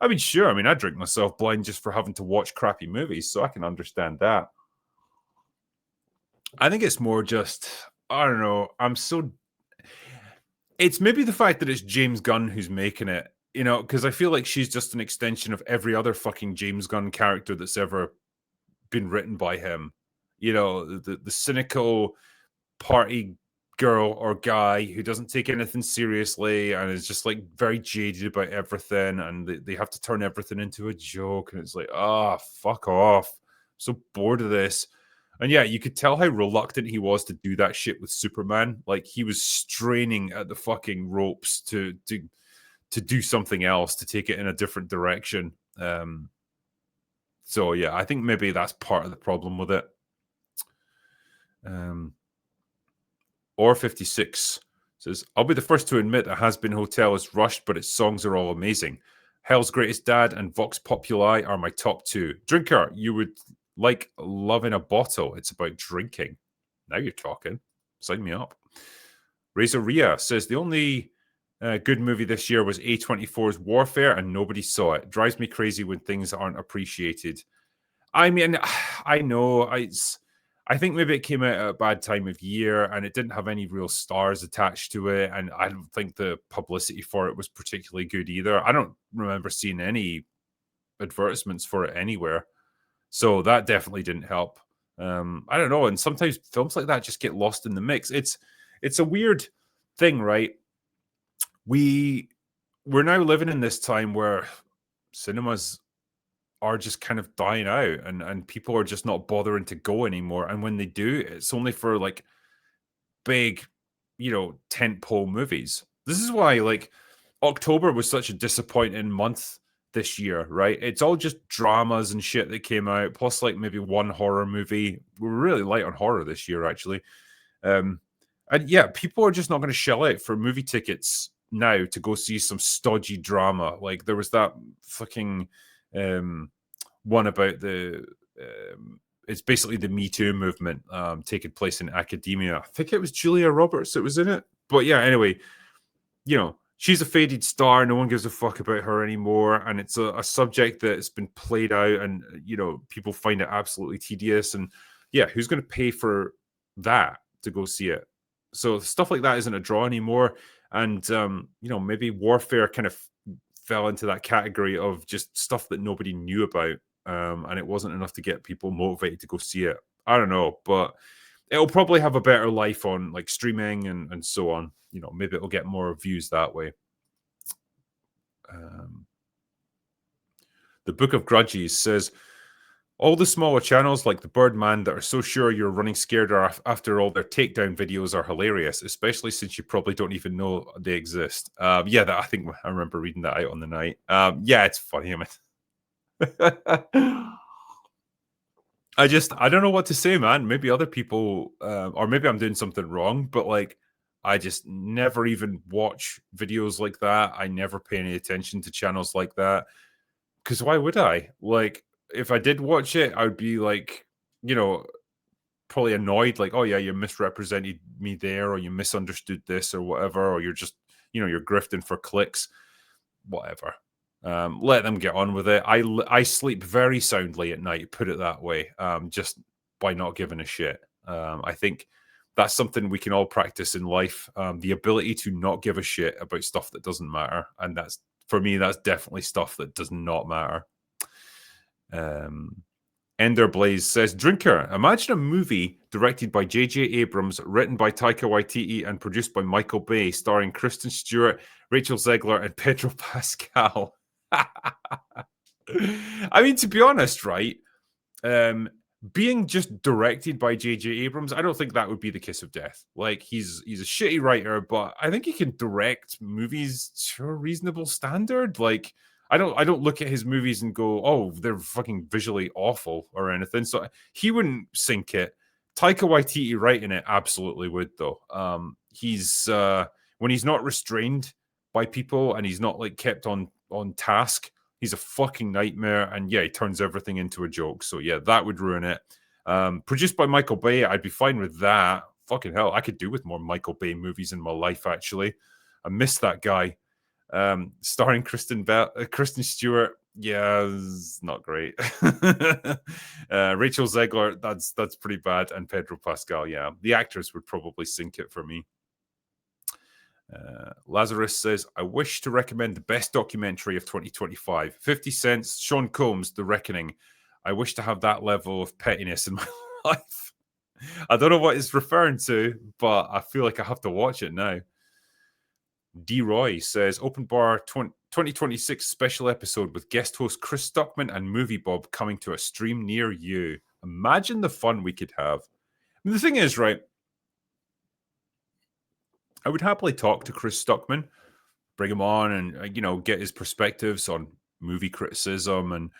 [SPEAKER 3] I mean, sure. I mean, I drink myself blind just for having to watch crappy movies, so I can understand that. I think it's more just, I don't know, it's maybe the fact that it's James Gunn who's making it, because I feel like she's just an extension of every other fucking James Gunn character that's ever been written by him. The cynical party girl or guy who doesn't take anything seriously and is just like very jaded about everything, and they have to turn everything into a joke, and it's like, fuck off. I'm so bored of this. And yeah, you could tell how reluctant he was to do that shit with Superman. Like, he was straining at the fucking ropes to do something else, to take it in a different direction. So yeah, I think maybe that's part of the problem with it. Or 56 says, I'll be the first to admit a Has Been Hotel is rushed, but its songs are all amazing. Hell's Greatest Dad and Vox Populi are my top 2. Drinker, you would like Love in a Bottle. It's about drinking. Now you're talking. Sign me up. Razor Rhea says the only good movie this year was A24's Warfare, and nobody saw it. Drives me crazy when things aren't appreciated. I mean, I know I think maybe it came out at a bad time of year, and it didn't have any real stars attached to it, and I don't think the publicity for it was particularly good either. I don't remember seeing any advertisements for it anywhere, so that definitely didn't help. I don't know, and sometimes films like that just get lost in the mix. It's a weird thing, right? We're now living in this time where cinemas are just kind of dying out, and people are just not bothering to go anymore. And when they do, it's only for like big, tentpole movies. This is why like October was such a disappointing month this year, right? It's all just dramas and shit that came out, plus like maybe one horror movie. We're really light on horror this year, actually. And yeah, people are just not going to shell out for movie tickets now to go see some stodgy drama. Like there was that fucking one about the it's basically the Me Too movement taking place in academia. I think it was Julia Roberts that was in it. But yeah, anyway, she's a faded star. No one gives a fuck about her anymore. And it's a subject that's been played out, and, people find it absolutely tedious. And yeah, who's going to pay for that to go see it? So stuff like that isn't a draw anymore. And, maybe Warfare kind of fell into that category of just stuff that nobody knew about. And it wasn't enough to get people motivated to go see it. I don't know, but it'll probably have a better life on like streaming and so on. Maybe it'll get more views that way. The Book of Grudges says, all the smaller channels like the Birdman that are so sure you're running scared after all their takedown videos are hilarious, especially since you probably don't even know they exist. Yeah, I think I remember reading that out on the night. Yeah, it's funny. I don't know what to say, man. Maybe other people, or maybe I'm doing something wrong, but like, I just never even watch videos like that. I never pay any attention to channels like that. Because why would I? Like, if I did watch it, I would be like, probably annoyed, like, oh yeah, you misrepresented me there, or you misunderstood this, or whatever, or you're just, you're grifting for clicks, whatever. Let them get on with it. I sleep very soundly at night, put it that way, just by not giving a shit. I think that's something we can all practice in life, the ability to not give a shit about stuff that doesn't matter. And that's, for me, that's definitely stuff that does not matter. Ender Blaze says, Drinker, imagine a movie directed by J.J. Abrams, written by Taika Waititi, and produced by Michael Bay, starring Kristen Stewart, Rachel Zegler, and Pedro Pascal. I mean, to be honest, right? Being just directed by J.J. Abrams, I don't think that would be the kiss of death. Like, he's a shitty writer, but I think he can direct movies to a reasonable standard. Like, I don't look at his movies and go, oh, they're fucking visually awful or anything. So he wouldn't sink it. Taika Waititi writing it absolutely would, though. He's when he's not restrained by people and he's not like kept on task, he's a fucking nightmare. And yeah, he turns everything into a joke. So yeah, that would ruin it. Produced by Michael Bay, I'd be fine with that. Fucking hell, I could do with more Michael Bay movies in my life, actually. I miss that guy. Starring Kristen Stewart, yeah, it's not great. Rachel Zegler, that's pretty bad, and Pedro Pascal, yeah, the actors would probably sink it for me. Lazarus says, I wish to recommend the best documentary of 2025. 50 Cent's Sean Combs, The Reckoning. I wish to have that level of pettiness in my life. I don't know what it's referring to, but I feel like I have to watch it now. D. Roy says, Open Bar 2026 special episode with guest host Chris Stuckman and Movie Bob coming to a stream near you. Imagine the fun we could have. And the thing is, right, I would happily talk to Chris Stuckman, bring him on and, get his perspectives on movie criticism and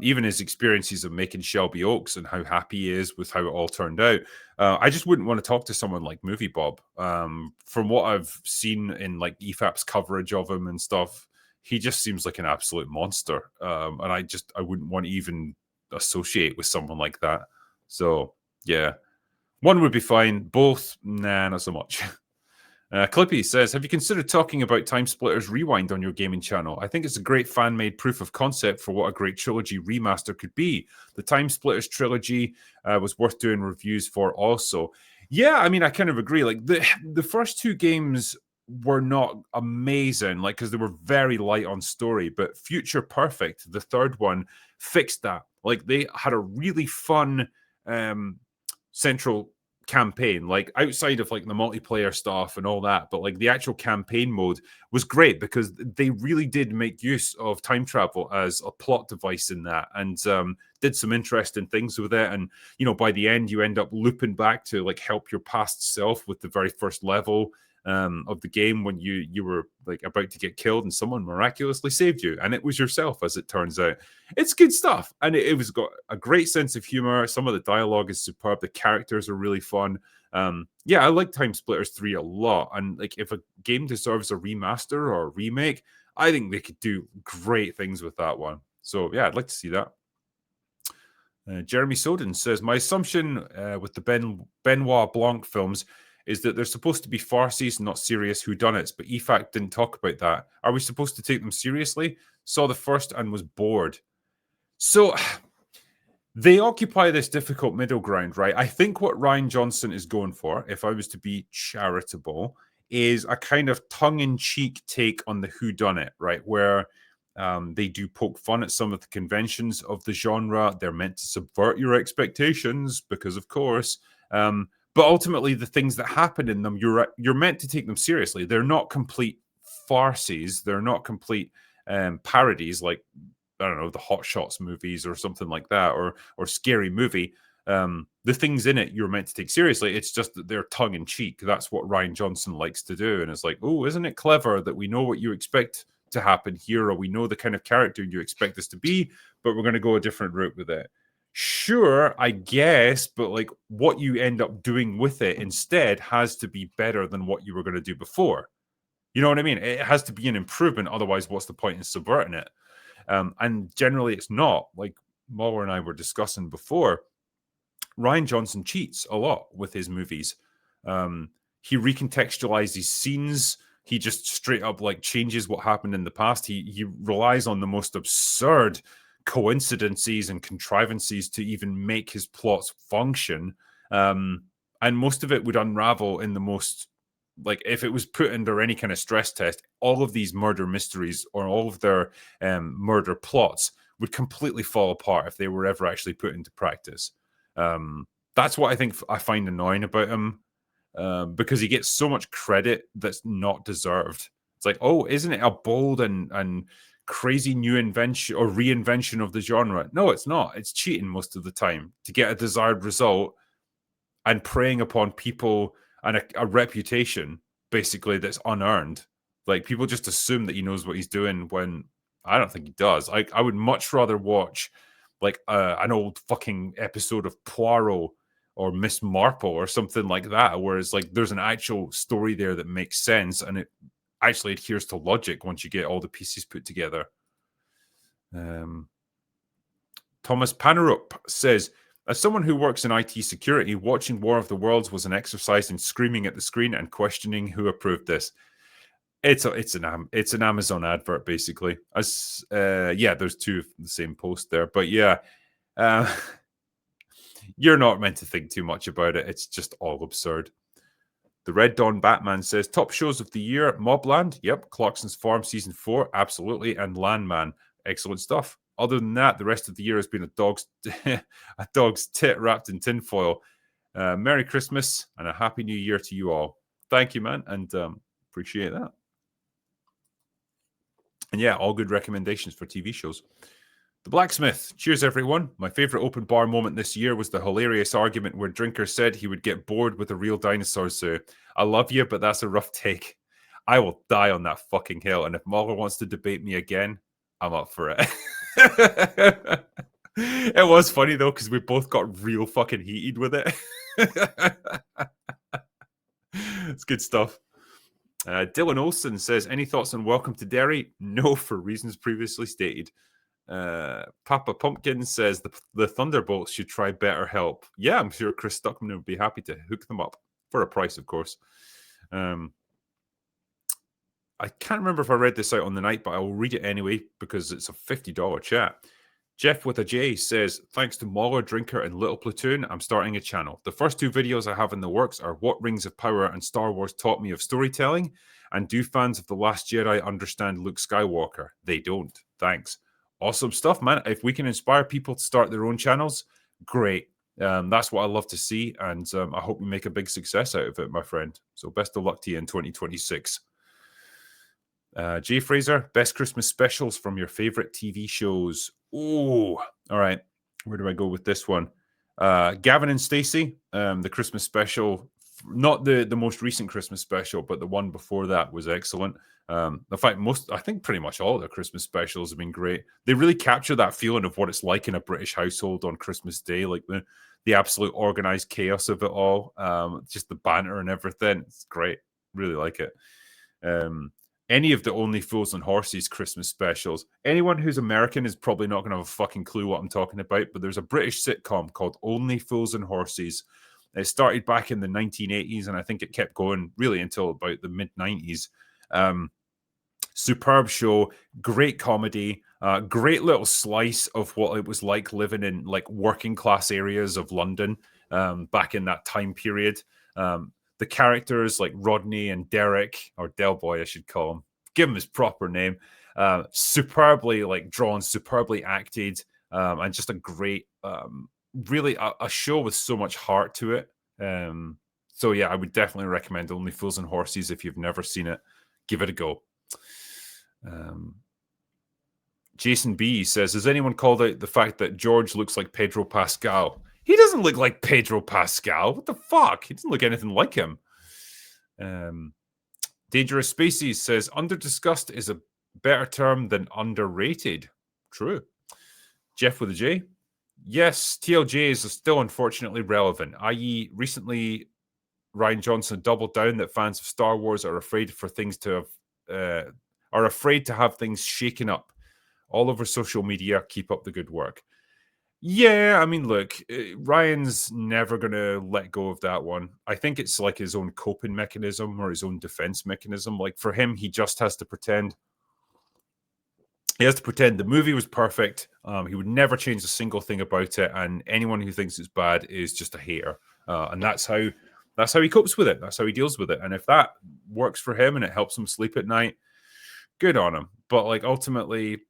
[SPEAKER 3] even his experiences of making Shelby Oaks and how happy he is with how it all turned out. I just wouldn't want to talk to someone like Movie Bob. From what I've seen in like EFAP's coverage of him and stuff, he just seems like an absolute monster. And I wouldn't want to even associate with someone like that. So yeah, One would be fine. Both, nah, not so much. Clippy says, have you considered talking about Time Splitters Rewind on your gaming channel? I think it's a great fan-made proof of concept for what a great trilogy remaster could be. The Time Splitters trilogy was worth doing reviews for also. Yeah, I mean, I kind of agree. Like, the first two games were not amazing, like, because they were very light on story, but Future Perfect, the third one, fixed that. Like, they had a really fun central campaign, like outside of like the multiplayer stuff and all that, but like the actual campaign mode was great because they really did make use of time travel as a plot device in that, and did some interesting things with it. And you know, by the end you end up looping back to like help your past self with the very first level of the game when you were like about to get killed and someone miraculously saved you, and it was yourself, as it turns out. It's good stuff, and it was got a great sense of humor. Some of the dialogue is superb. The characters are really fun. Yeah, I like Time Splitters 3 a lot, and like if a game deserves a remaster or a remake, I think they could do great things with that one. So yeah, I'd like to see that. Jeremy Soden says, my assumption with the Benoit Blanc films is that they're supposed to be farces, not serious whodunits, but EFAC didn't talk about that. Are we supposed to take them seriously? Saw the first and was bored. So they occupy this difficult middle ground, right? I think what Rian Johnson is going for, if I was to be charitable, is a kind of tongue-in-cheek take on the whodunit, right? Where they do poke fun at some of the conventions of the genre. They're meant to subvert your expectations because, of course, but ultimately the things that happen in them, you're meant to take them seriously. They're not complete farces. They're not complete parodies like, I don't know, the Hot Shots movies or something like that, or Scary Movie. The things in it you're meant to take seriously. It's just that they're tongue in cheek. That's what Rian Johnson likes to do. And it's like, oh, isn't it clever that we know what you expect to happen here, or we know the kind of character you expect this to be, but we're going to go a different route with it. Sure, I guess, but like what you end up doing with it instead has to be better than what you were going to do before. You know what I mean? It has to be an improvement. Otherwise, what's the point in subverting it? And generally, it's not. Like Muller and I were discussing before, Rian Johnson cheats a lot with his movies. He recontextualizes scenes. He just straight up like changes what happened in the past. He relies on the most absurd coincidences and contrivances to even make his plots function. And most of it would unravel in the most, like, if it was put under any kind of stress test, all of these murder mysteries or all of their murder plots would completely fall apart if they were ever actually put into practice. That's what I think I find annoying about him, because he gets so much credit that's not deserved. It's like, oh, isn't it a bold and crazy new invention or reinvention of the genre? No, it's not. It's cheating most of the time to get a desired result and preying upon people and a reputation basically that's unearned. Like, people just assume that he knows what he's doing when I don't think he does. I would much rather watch like an old fucking episode of Poirot or Miss Marple or something like that, whereas like there's an actual story there that makes sense and it actually adheres to logic once you get all the pieces put together. Thomas Panerup says, as someone who works in IT security, watching War of the Worlds was an exercise in screaming at the screen and questioning who approved this. It's an Amazon advert, basically. As yeah, there's two of the same post there, but yeah, you're not meant to think too much about it. It's just all absurd. The Red Dawn Batman says, top shows of the year: Mobland, yep, Clarkson's Farm Season 4, absolutely, and Landman, excellent stuff. Other than that, the rest of the year has been a dog's tit wrapped in tinfoil. Merry Christmas and a Happy New Year to you all. Thank you, man, and appreciate that. And yeah, all good recommendations for TV shows. The Blacksmith. Cheers, everyone. My favorite open bar moment this year was the hilarious argument where Drinker said he would get bored with a real dinosaur zoo. I love you, but that's a rough take. I will die on that fucking hill. And if Mahler wants to debate me again, I'm up for it. It was funny, though, because we both got real fucking heated with it. It's good stuff. Dylan Olsen says, any thoughts on Welcome to Derry? No, for reasons previously stated. Papa Pumpkin says the Thunderbolts should try BetterHelp. Yeah, I'm sure Chris Stuckman would be happy to hook them up for a price, of course. I can't remember if I read this out on the night, but I will read it anyway because it's a $50 chat. Jeff with a J says, thanks to Mauler, Drinker, and Little Platoon, I'm starting a channel. The first 2 videos I have in the works are What Rings of Power and Star Wars Taught Me of Storytelling, and do fans of The Last Jedi understand Luke Skywalker? They don't. Thanks. Awesome stuff, man. If we can inspire people to start their own channels, great. That's what I love to see, and I hope we make a big success out of it, my friend. So best of luck to you in 2026. Jay Fraser, best Christmas specials from your favorite TV shows. Oh, all right. Where do I go with this one? Gavin and Stacey, the Christmas special, not the most recent Christmas special, but the one before that was excellent. In fact, I think pretty much all of their Christmas specials have been great. They really capture that feeling of what it's like in a British household on Christmas Day, like the absolute organized chaos of it all, just the banter and everything. It's great. Really like it. Any of the Only Fools and Horses Christmas specials. Anyone who's American is probably not going to have a fucking clue what I'm talking about, but there's a British sitcom called Only Fools and Horses. It started back in the 1980s, and I think it kept going really until about the mid-90s. Superb show, great comedy, great little slice of what it was like living in like working class areas of London back in that time period. The characters like Rodney and Derek, or Del Boy, I should call him. Give him his proper name. Superbly like drawn, superbly acted, and just a great, really a show with so much heart to it. So yeah, I would definitely recommend Only Fools and Horses if you've never seen it. Give it a go. Jason B says, has anyone called out the fact that George looks like Pedro Pascal? He doesn't look like Pedro Pascal. What the fuck? He doesn't look anything like him. Dangerous Species says, under-discussed is a better term than underrated. True. Jeff with a J. Yes, TLJs are still unfortunately relevant, i.e. recently Rian Johnson doubled down that fans of Star Wars are afraid for things to have, are afraid to have things shaken up. All over social media, keep up the good work. Yeah, I mean, look, Ryan's never going to let go of that one. I think it's like his own coping mechanism or his own defense mechanism. Like for him, he just has to pretend. He has to pretend the movie was perfect. He would never change a single thing about it. And anyone who thinks it's bad is just a hater. And that's how he copes with it. That's how he deals with it. And if that works for him and it helps him sleep at night, good on him. But like ultimately,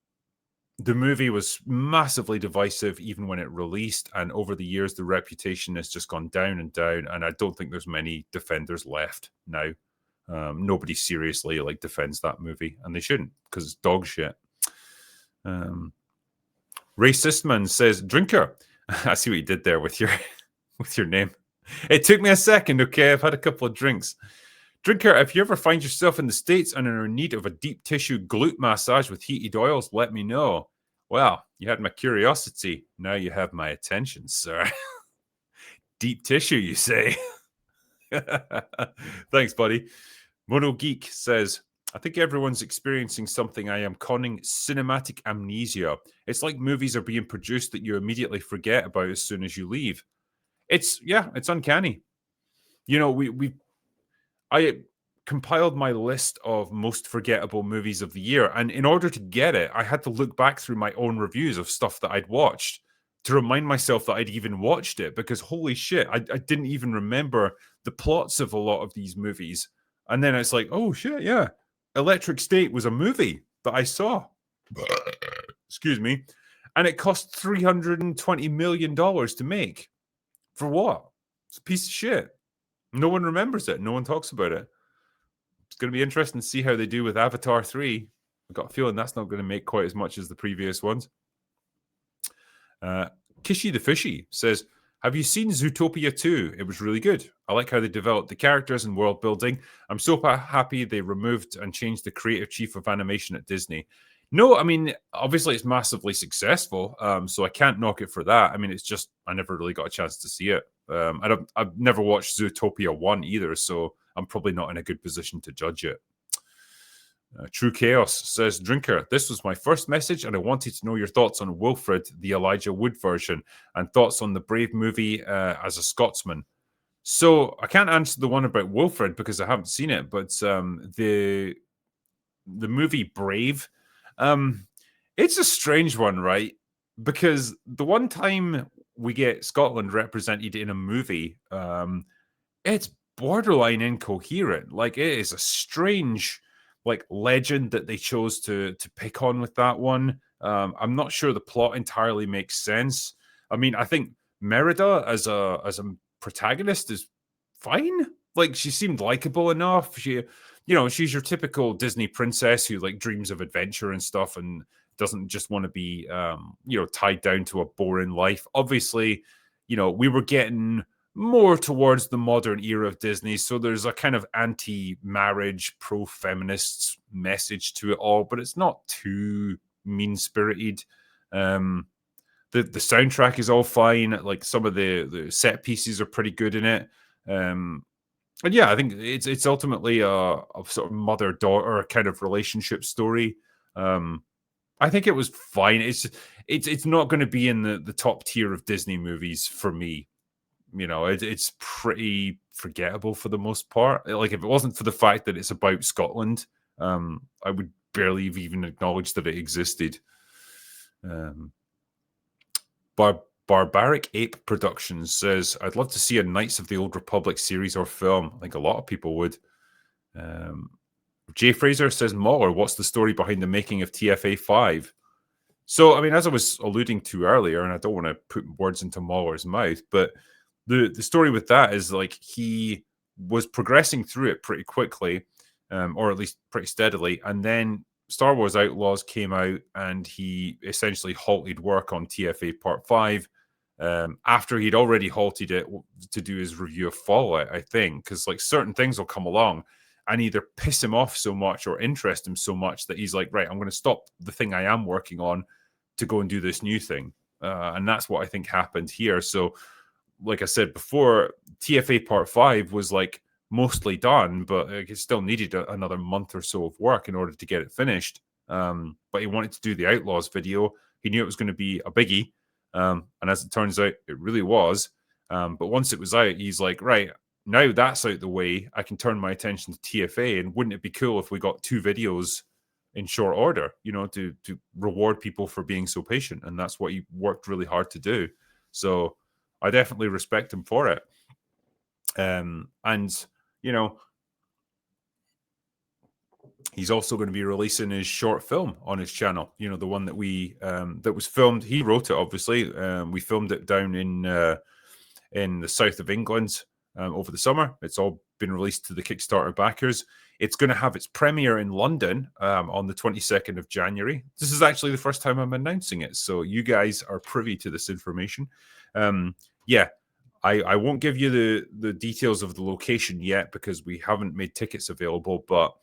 [SPEAKER 3] the movie was massively divisive even when it released, and over the years the reputation has just gone down and down, and I don't think there's many defenders left now. Nobody seriously like defends that movie, and they shouldn't because it's dog shit. Racist Man says, Drinker. I see what you did there with your name. It took me a second, okay? I've had a couple of drinks. Drinker, if you ever find yourself in the States and are in need of a deep tissue glute massage with heated oils, let me know. Well, you had my curiosity. Now you have my attention, sir. Deep tissue, you say? Thanks, buddy. Mono Geek says, I think everyone's experiencing something I am calling cinematic amnesia. It's like movies are being produced that you immediately forget about as soon as you leave. It's uncanny. You know, I compiled my list of most forgettable movies of the year, and in order to get it, I had to look back through my own reviews of stuff that I'd watched to remind myself that I'd even watched it, because holy shit, I didn't even remember the plots of a lot of these movies. And then it's like, oh shit, yeah, Electric State was a movie that I saw. Excuse me. And it cost $320 million to make. For what? It's a piece of shit. No one remembers it. No one talks about it. It's going to be interesting to see how they do with Avatar 3. I've got a feeling that's not going to make quite as much as the previous ones. Kishi the Fishy says, have you seen Zootopia 2? It was really good. I like how they developed the characters and world building. I'm so happy they removed and changed the creative chief of animation at Disney. No, I mean, obviously it's massively successful, so I can't knock it for that. I mean, it's just I never really got a chance to see it. I've never watched Zootopia 1 either, so I'm probably not in a good position to judge it. True Chaos says, Drinker, this was my first message, and I wanted to know your thoughts on Wilfred, the Elijah Wood version, and thoughts on the Brave movie as a Scotsman. So I can't answer the one about Wilfred because I haven't seen it, but the movie Brave, it's a strange one, right? Because the one time we get Scotland represented in a movie, it's borderline incoherent. Like, it is a strange like legend that they chose to pick on with that one. I'm not sure the plot entirely makes sense. I mean, I think Merida as a protagonist is fine. Like, she seemed likable enough. She's your typical Disney princess who like dreams of adventure and stuff and doesn't just want to be tied down to a boring life. Obviously, we were getting more towards the modern era of Disney. So there's a kind of anti-marriage, pro-feminist message to it all, but it's not too mean-spirited. The soundtrack is all fine. Like, some of the set pieces are pretty good in it. And yeah, I think it's ultimately a sort of mother-daughter kind of relationship story. I think it was fine. It's not going to be in the top tier of Disney movies for me. It's pretty forgettable for the most part. Like, if it wasn't for the fact that it's about Scotland, I would barely have even acknowledged that it existed. Barbaric Ape Productions says, I'd love to see a Knights of the Old Republic series or film. I think a lot of people would. Jay Fraser says, Mauler, what's the story behind the making of TFA 5? So, I mean, as I was alluding to earlier, and I don't want to put words into Mauler's mouth, but the story with that is, like, he was progressing through it pretty quickly, or at least pretty steadily, and then Star Wars Outlaws came out, and he essentially halted work on TFA Part 5 after he'd already halted it to do his review of Fallout, I think, because, like, certain things will come along and either piss him off so much or interest him so much that he's like, right, I'm going to stop the thing I am working on to go and do this new thing. And that's what I think happened here. So, like I said before, TFA Part 5 was like mostly done, but it still needed another month or so of work in order to get it finished. But he wanted to do the Outlaws video. He knew it was going to be a biggie. And as it turns out, it really was. But once it was out, he's like, right, now that's out the way, I can turn my attention to TFA. And wouldn't it be cool if we got 2 videos in short order, to reward people for being so patient? And that's what he worked really hard to do. So I definitely respect him for it. And, he's also going to be releasing his short film on his channel, the one that we that was filmed. He wrote it, obviously. We filmed it down in the south of England over the summer. It's all been released to the Kickstarter backers. It's going to have its premiere in London on the 22nd of January. This is actually the first time I'm announcing it, so you guys are privy to this information. I won't give you the details of the location yet because we haven't made tickets available, but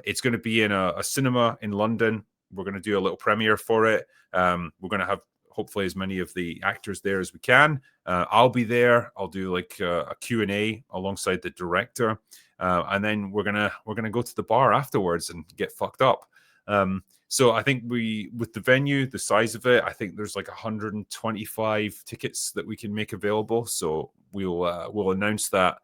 [SPEAKER 3] it's going to be in a cinema in London. We're going to do a little premiere for it. We're going to have hopefully as many of the actors there as we can. I'll be there. I'll do like a Q&A alongside the director. And then we're gonna go to the bar afterwards and get fucked up. So I think with the venue, the size of it, I think there's like 125 tickets that we can make available. So we'll announce that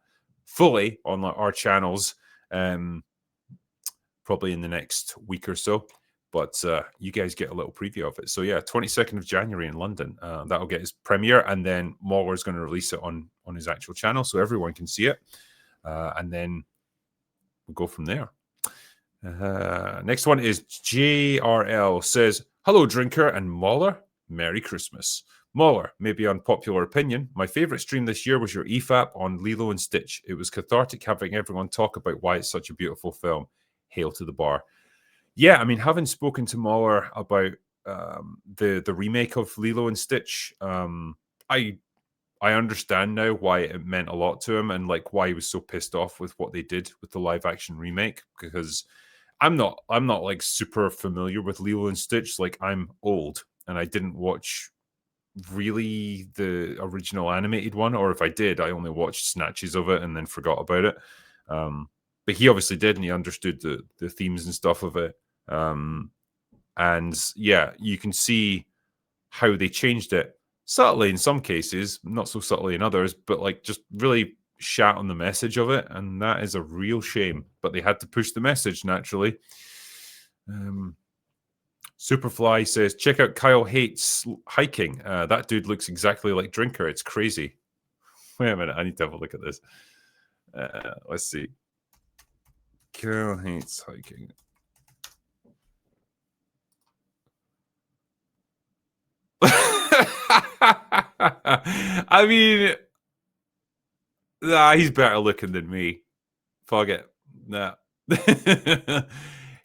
[SPEAKER 3] fully on our channels, probably in the next week or so. But you guys get a little preview of it. So yeah, 22nd of January in London. That'll get his premiere, and then Mauler's going to release it on his actual channel so everyone can see it. And then we'll go from there. Next one is JRL says, hello, Drinker and Mauler. Merry Christmas. Mauler, maybe unpopular opinion, my favorite stream this year was your EFAP on Lilo and Stitch. It was cathartic having everyone talk about why it's such a beautiful film. Hail to the bar. Yeah, I mean, having spoken to Mauler about the remake of Lilo and Stitch, I understand now why it meant a lot to him and like why he was so pissed off with what they did with the live action remake, because I'm not like super familiar with Lilo and Stitch. Like, I'm old and I didn't watch really the original animated one, or if I did, I only watched snatches of it and then forgot about it. but he obviously did, and he understood the themes and stuff of it. And yeah, you can see how they changed it subtly in some cases, not so subtly in others, but like just really shat on the message of it, and that is a real shame. But they had to push the message naturally. Superfly says, check out Kyle Hates hiking. That dude looks exactly like Drinker. It's crazy. Wait a minute, I need to have a look at this. Let's see. Kyle Hates hiking. I mean, nah, he's better looking than me. Fuck it. Nah.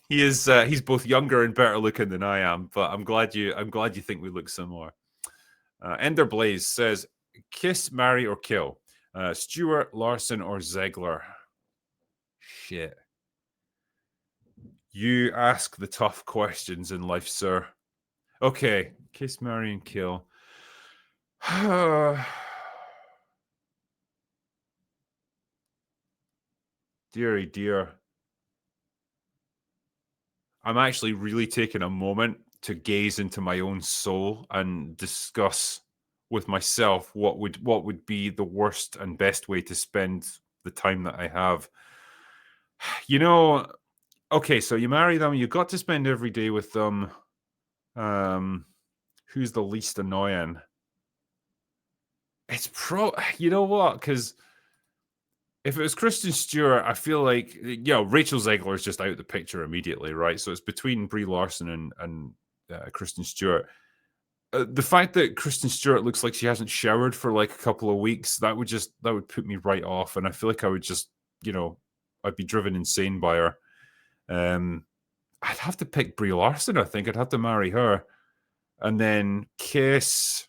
[SPEAKER 3] He is he's both younger and better looking than I am, but I'm glad you think we look similar. Ender Blaze says, kiss, marry, or kill. Stewart, Larson, or Ziegler. Shit. You ask the tough questions in life, sir. Okay, kiss, marry, and kill. Deary dear. I'm actually really taking a moment to gaze into my own soul and discuss with myself what would be the worst and best way to spend the time that I have. You know, okay, so you marry them, you got to spend every day with them. Who's the least annoying? It's you know what? Because if it was Kristen Stewart, I feel like Rachel Zegler is just out of the picture immediately, right? So it's between Brie Larson and Kristen Stewart. The fact that Kristen Stewart looks like she hasn't showered for like a couple of weeks, that would put me right off, and I feel like I would just, I'd be driven insane by her. I'd have to pick Brie Larson. I think I'd have to marry her, and then kiss.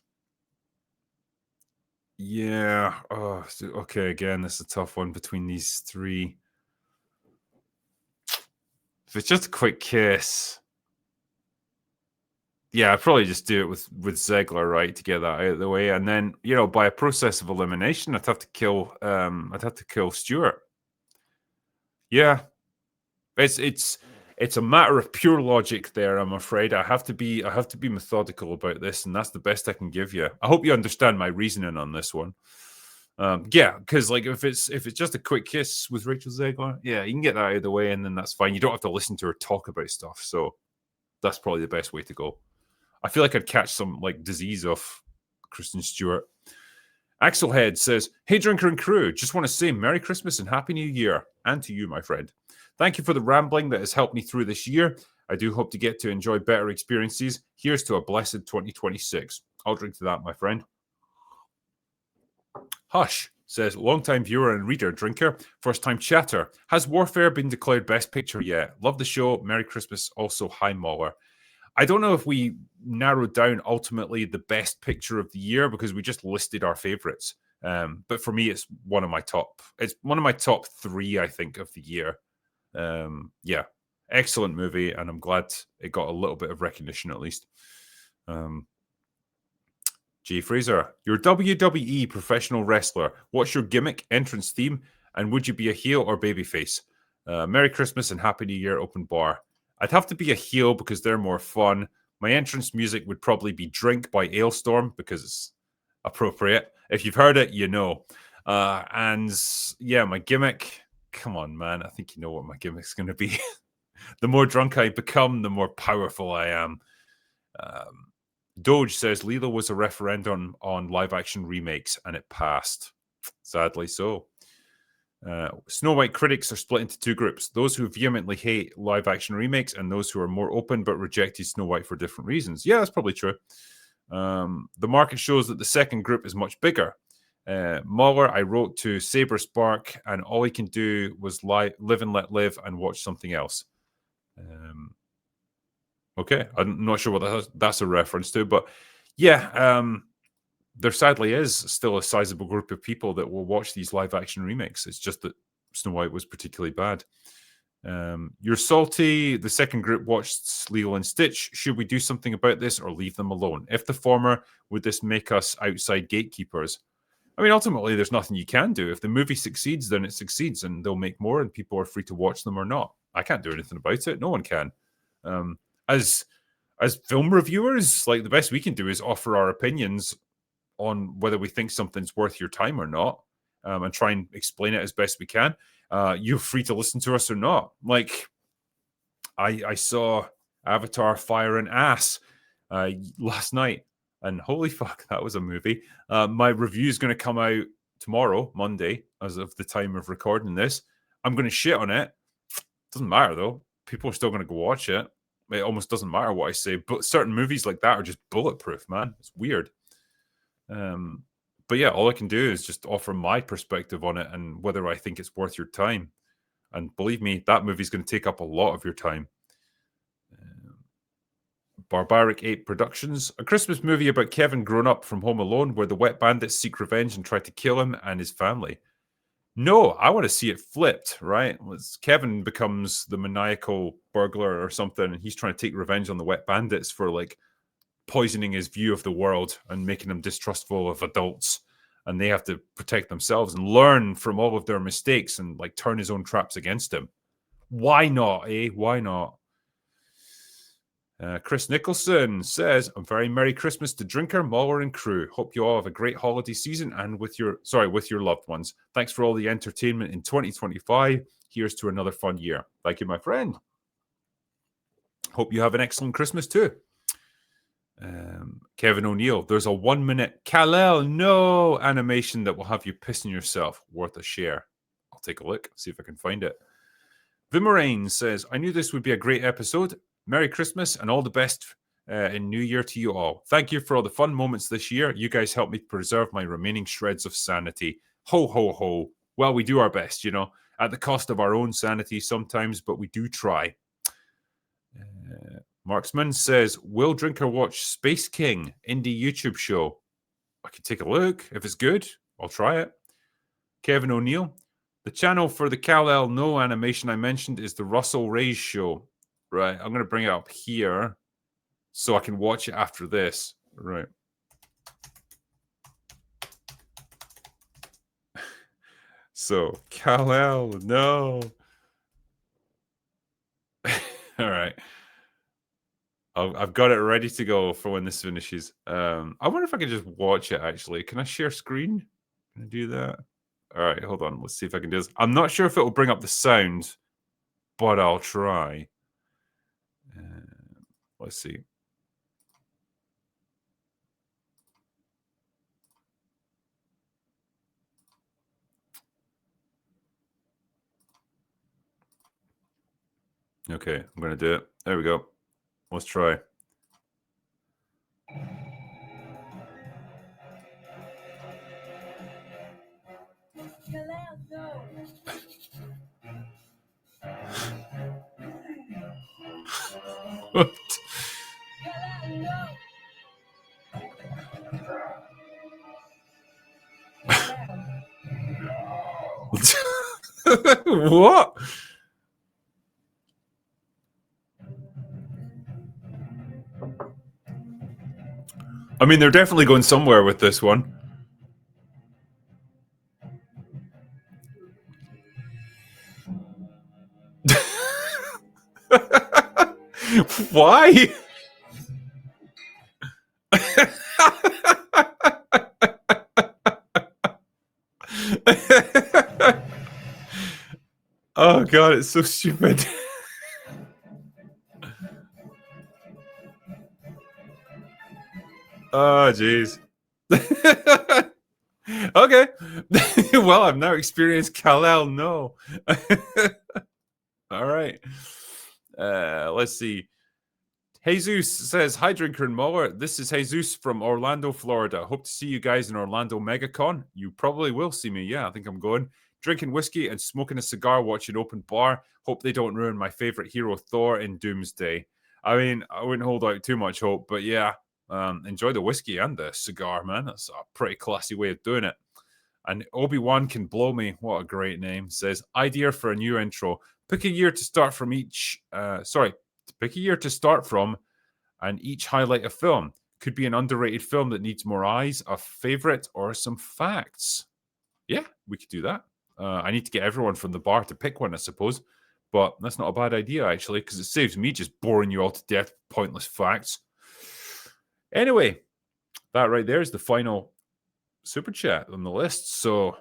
[SPEAKER 3] Yeah. Oh, okay. Again, this is a tough one between these three. If it's just a quick kiss, yeah, I'd probably just do it with Ziegler, right, to get that out of the way, and then by a process of elimination, I'd have to kill Stewart. Yeah, it's a matter of pure logic there. I'm afraid I have to be methodical about this, and that's the best I can give you. I hope you understand my reasoning on this one. Yeah, because like if it's just a quick kiss with Rachel Zegler, yeah, you can get that out of the way, and then that's fine. You don't have to listen to her talk about stuff. So that's probably the best way to go. I feel like I'd catch some like disease off Kristen Stewart. Axelhead says, "Hey, Drinker and crew, just want to say Merry Christmas and Happy New Year, and to you, my friend. Thank you for the rambling that has helped me through this year. I do hope to get to enjoy better experiences. Here's to a blessed 2026. I'll drink to that, my friend." Hush says, "Long-time viewer and reader, Drinker, first-time chatter. Has Warfare been declared Best Picture yet? Love the show. Merry Christmas. Also, hi, Mauler." I don't know if we narrowed down ultimately the best picture of the year because we just listed our favorites. But for me, it's one of my top 3, I think, of the year. Yeah, excellent movie, and I'm glad it got a little bit of recognition at least. Jay Fraser, you're a WWE professional wrestler. What's your gimmick, entrance theme, and would you be a heel or babyface? Merry Christmas and Happy New Year, open bar. I'd have to be a heel because they're more fun. My entrance music would probably be Drink by Ailstorm because it's appropriate. If you've heard it, you know. And yeah, my gimmick, come on, man. I think you know what my gimmick's going to be. The more drunk I become, the more powerful I am. Doge says Lilo was a referendum on live action remakes and it passed. Sadly so. Snow White critics are split into two groups: those who vehemently hate live action remakes and those who are more open but rejected Snow White for different reasons. Yeah, that's probably true. The market shows that the second group is much bigger. Mahler, I wrote to Saber Spark, and all he can do was live and let live and watch something else. Okay, I'm not sure what that's a reference to, but yeah, there sadly is still a sizable group of people that will watch these live action remakes. It's just that Snow White was particularly bad. You're salty. The second group watched Lilo and Stitch. Should we do something about this or leave them alone? If the former, would this make us outside gatekeepers? I mean, ultimately, there's nothing you can do. If the movie succeeds, then it succeeds, and they'll make more, and people are free to watch them or not. I can't do anything about it. No one can. As film reviewers, like the best we can do is offer our opinions on whether we think something's worth your time or not, and try and explain it as best we can. You're free to listen to us or not. Like, I saw Avatar Fire and Ass last night, and holy fuck, that was a movie. My review is going to come out tomorrow, Monday, as of the time of recording this. I'm going to shit on it. Doesn't matter, though. People are still going to go watch it. It almost doesn't matter what I say, but certain movies like that are just bulletproof, man. It's weird. But yeah, all I can do is just offer my perspective on it and whether I think it's worth your time. And believe me, that movie's going to take up a lot of your time. Barbaric 8 Productions, a Christmas movie about Kevin grown up from Home Alone, where the wet bandits seek revenge and try to kill him and his family. No, I want to see it flipped, right? Kevin becomes the maniacal burglar or something, and he's trying to take revenge on the wet bandits for like poisoning his view of the world and making him distrustful of adults. And they have to protect themselves and learn from all of their mistakes and like turn his own traps against him. Why not, eh? Why not? Chris Nicholson says, "A very Merry Christmas to Drinker, Mauler, and crew. Hope you all have a great holiday season and with your loved ones. Thanks for all the entertainment in 2025. Here's to another fun year." Thank you, my friend. Hope you have an excellent Christmas too. Kevin O'Neill, there's a 1 minute Kal-El no animation that will have you pissing yourself. Worth a share. I'll take a look, see if I can find it. Vimarain says, "I knew this would be a great episode. Merry Christmas and all the best in New Year to you all. Thank you for all the fun moments this year. You guys helped me preserve my remaining shreds of sanity. Ho, ho, ho. Well, we do our best, at the cost of our own sanity sometimes, but we do try." Marksman says, "Will Drinker watch Space King indie YouTube show?" I can take a look. If it's good, I'll try it. Kevin O'Neill, "The channel for the Kal-El no animation I mentioned is the Russell Ray's show." Right, I'm going to bring it up here so I can watch it after this. Right. So, Kal-El, no. All right. I've got it ready to go for when this finishes. I wonder if I can just watch it, actually. Can I share screen? Can I do that? All right, hold on. Let's see if I can do this. I'm not sure if it will bring up the sound, but I'll try. Let's see. Okay, I'm going to do it. There we go. Let's try. What? What? I mean, they're definitely going somewhere with this one. Why? Oh god, it's so stupid. Oh jeez. Okay. Well, I've now experienced Kal-El no. All right. Let's see. Jesus says, "Hi, Drinker and Muller. This is Jesus from Orlando, Florida. Hope to see you guys in Orlando MegaCon. You probably will see me. Yeah, I think I'm going. Drinking whiskey and smoking a cigar, watching open bar. Hope they don't ruin my favorite hero, Thor, in Doomsday." I mean, I wouldn't hold out too much hope, but yeah, enjoy the whiskey and the cigar, man. That's a pretty classy way of doing it. And Obi-Wan Can Blow Me, what a great name, says, "Idea for a new intro. Pick a year to start from pick a year to start from and each highlight a film. could be an underrated film that needs more eyes, a favorite, or some facts. Yeah, we could do that. I need to get everyone from the bar to pick one, I suppose. But that's not a bad idea, actually, because it saves me just boring you all to death with pointless facts. Anyway, that right there is the final super chat on the list. So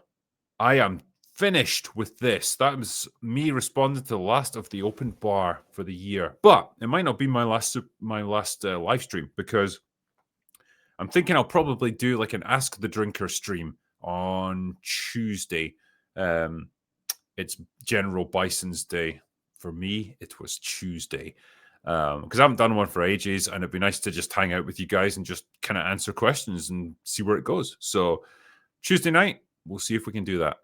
[SPEAKER 3] I am finished with this. That was me responding to the last of the open bar for the year. But it might not be my last live stream, because I'm thinking I'll probably do like an Ask the Drinker stream on Tuesday. It's General Bison's Day. For me, it was Tuesday. Because I haven't done one for ages, and it'd be nice to just hang out with you guys and just kind of answer questions and see where it goes. So Tuesday night, we'll see if we can do that.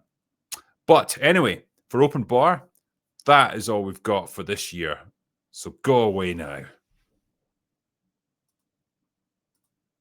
[SPEAKER 3] But anyway, for open bar, that is all we've got for this year. So go away now.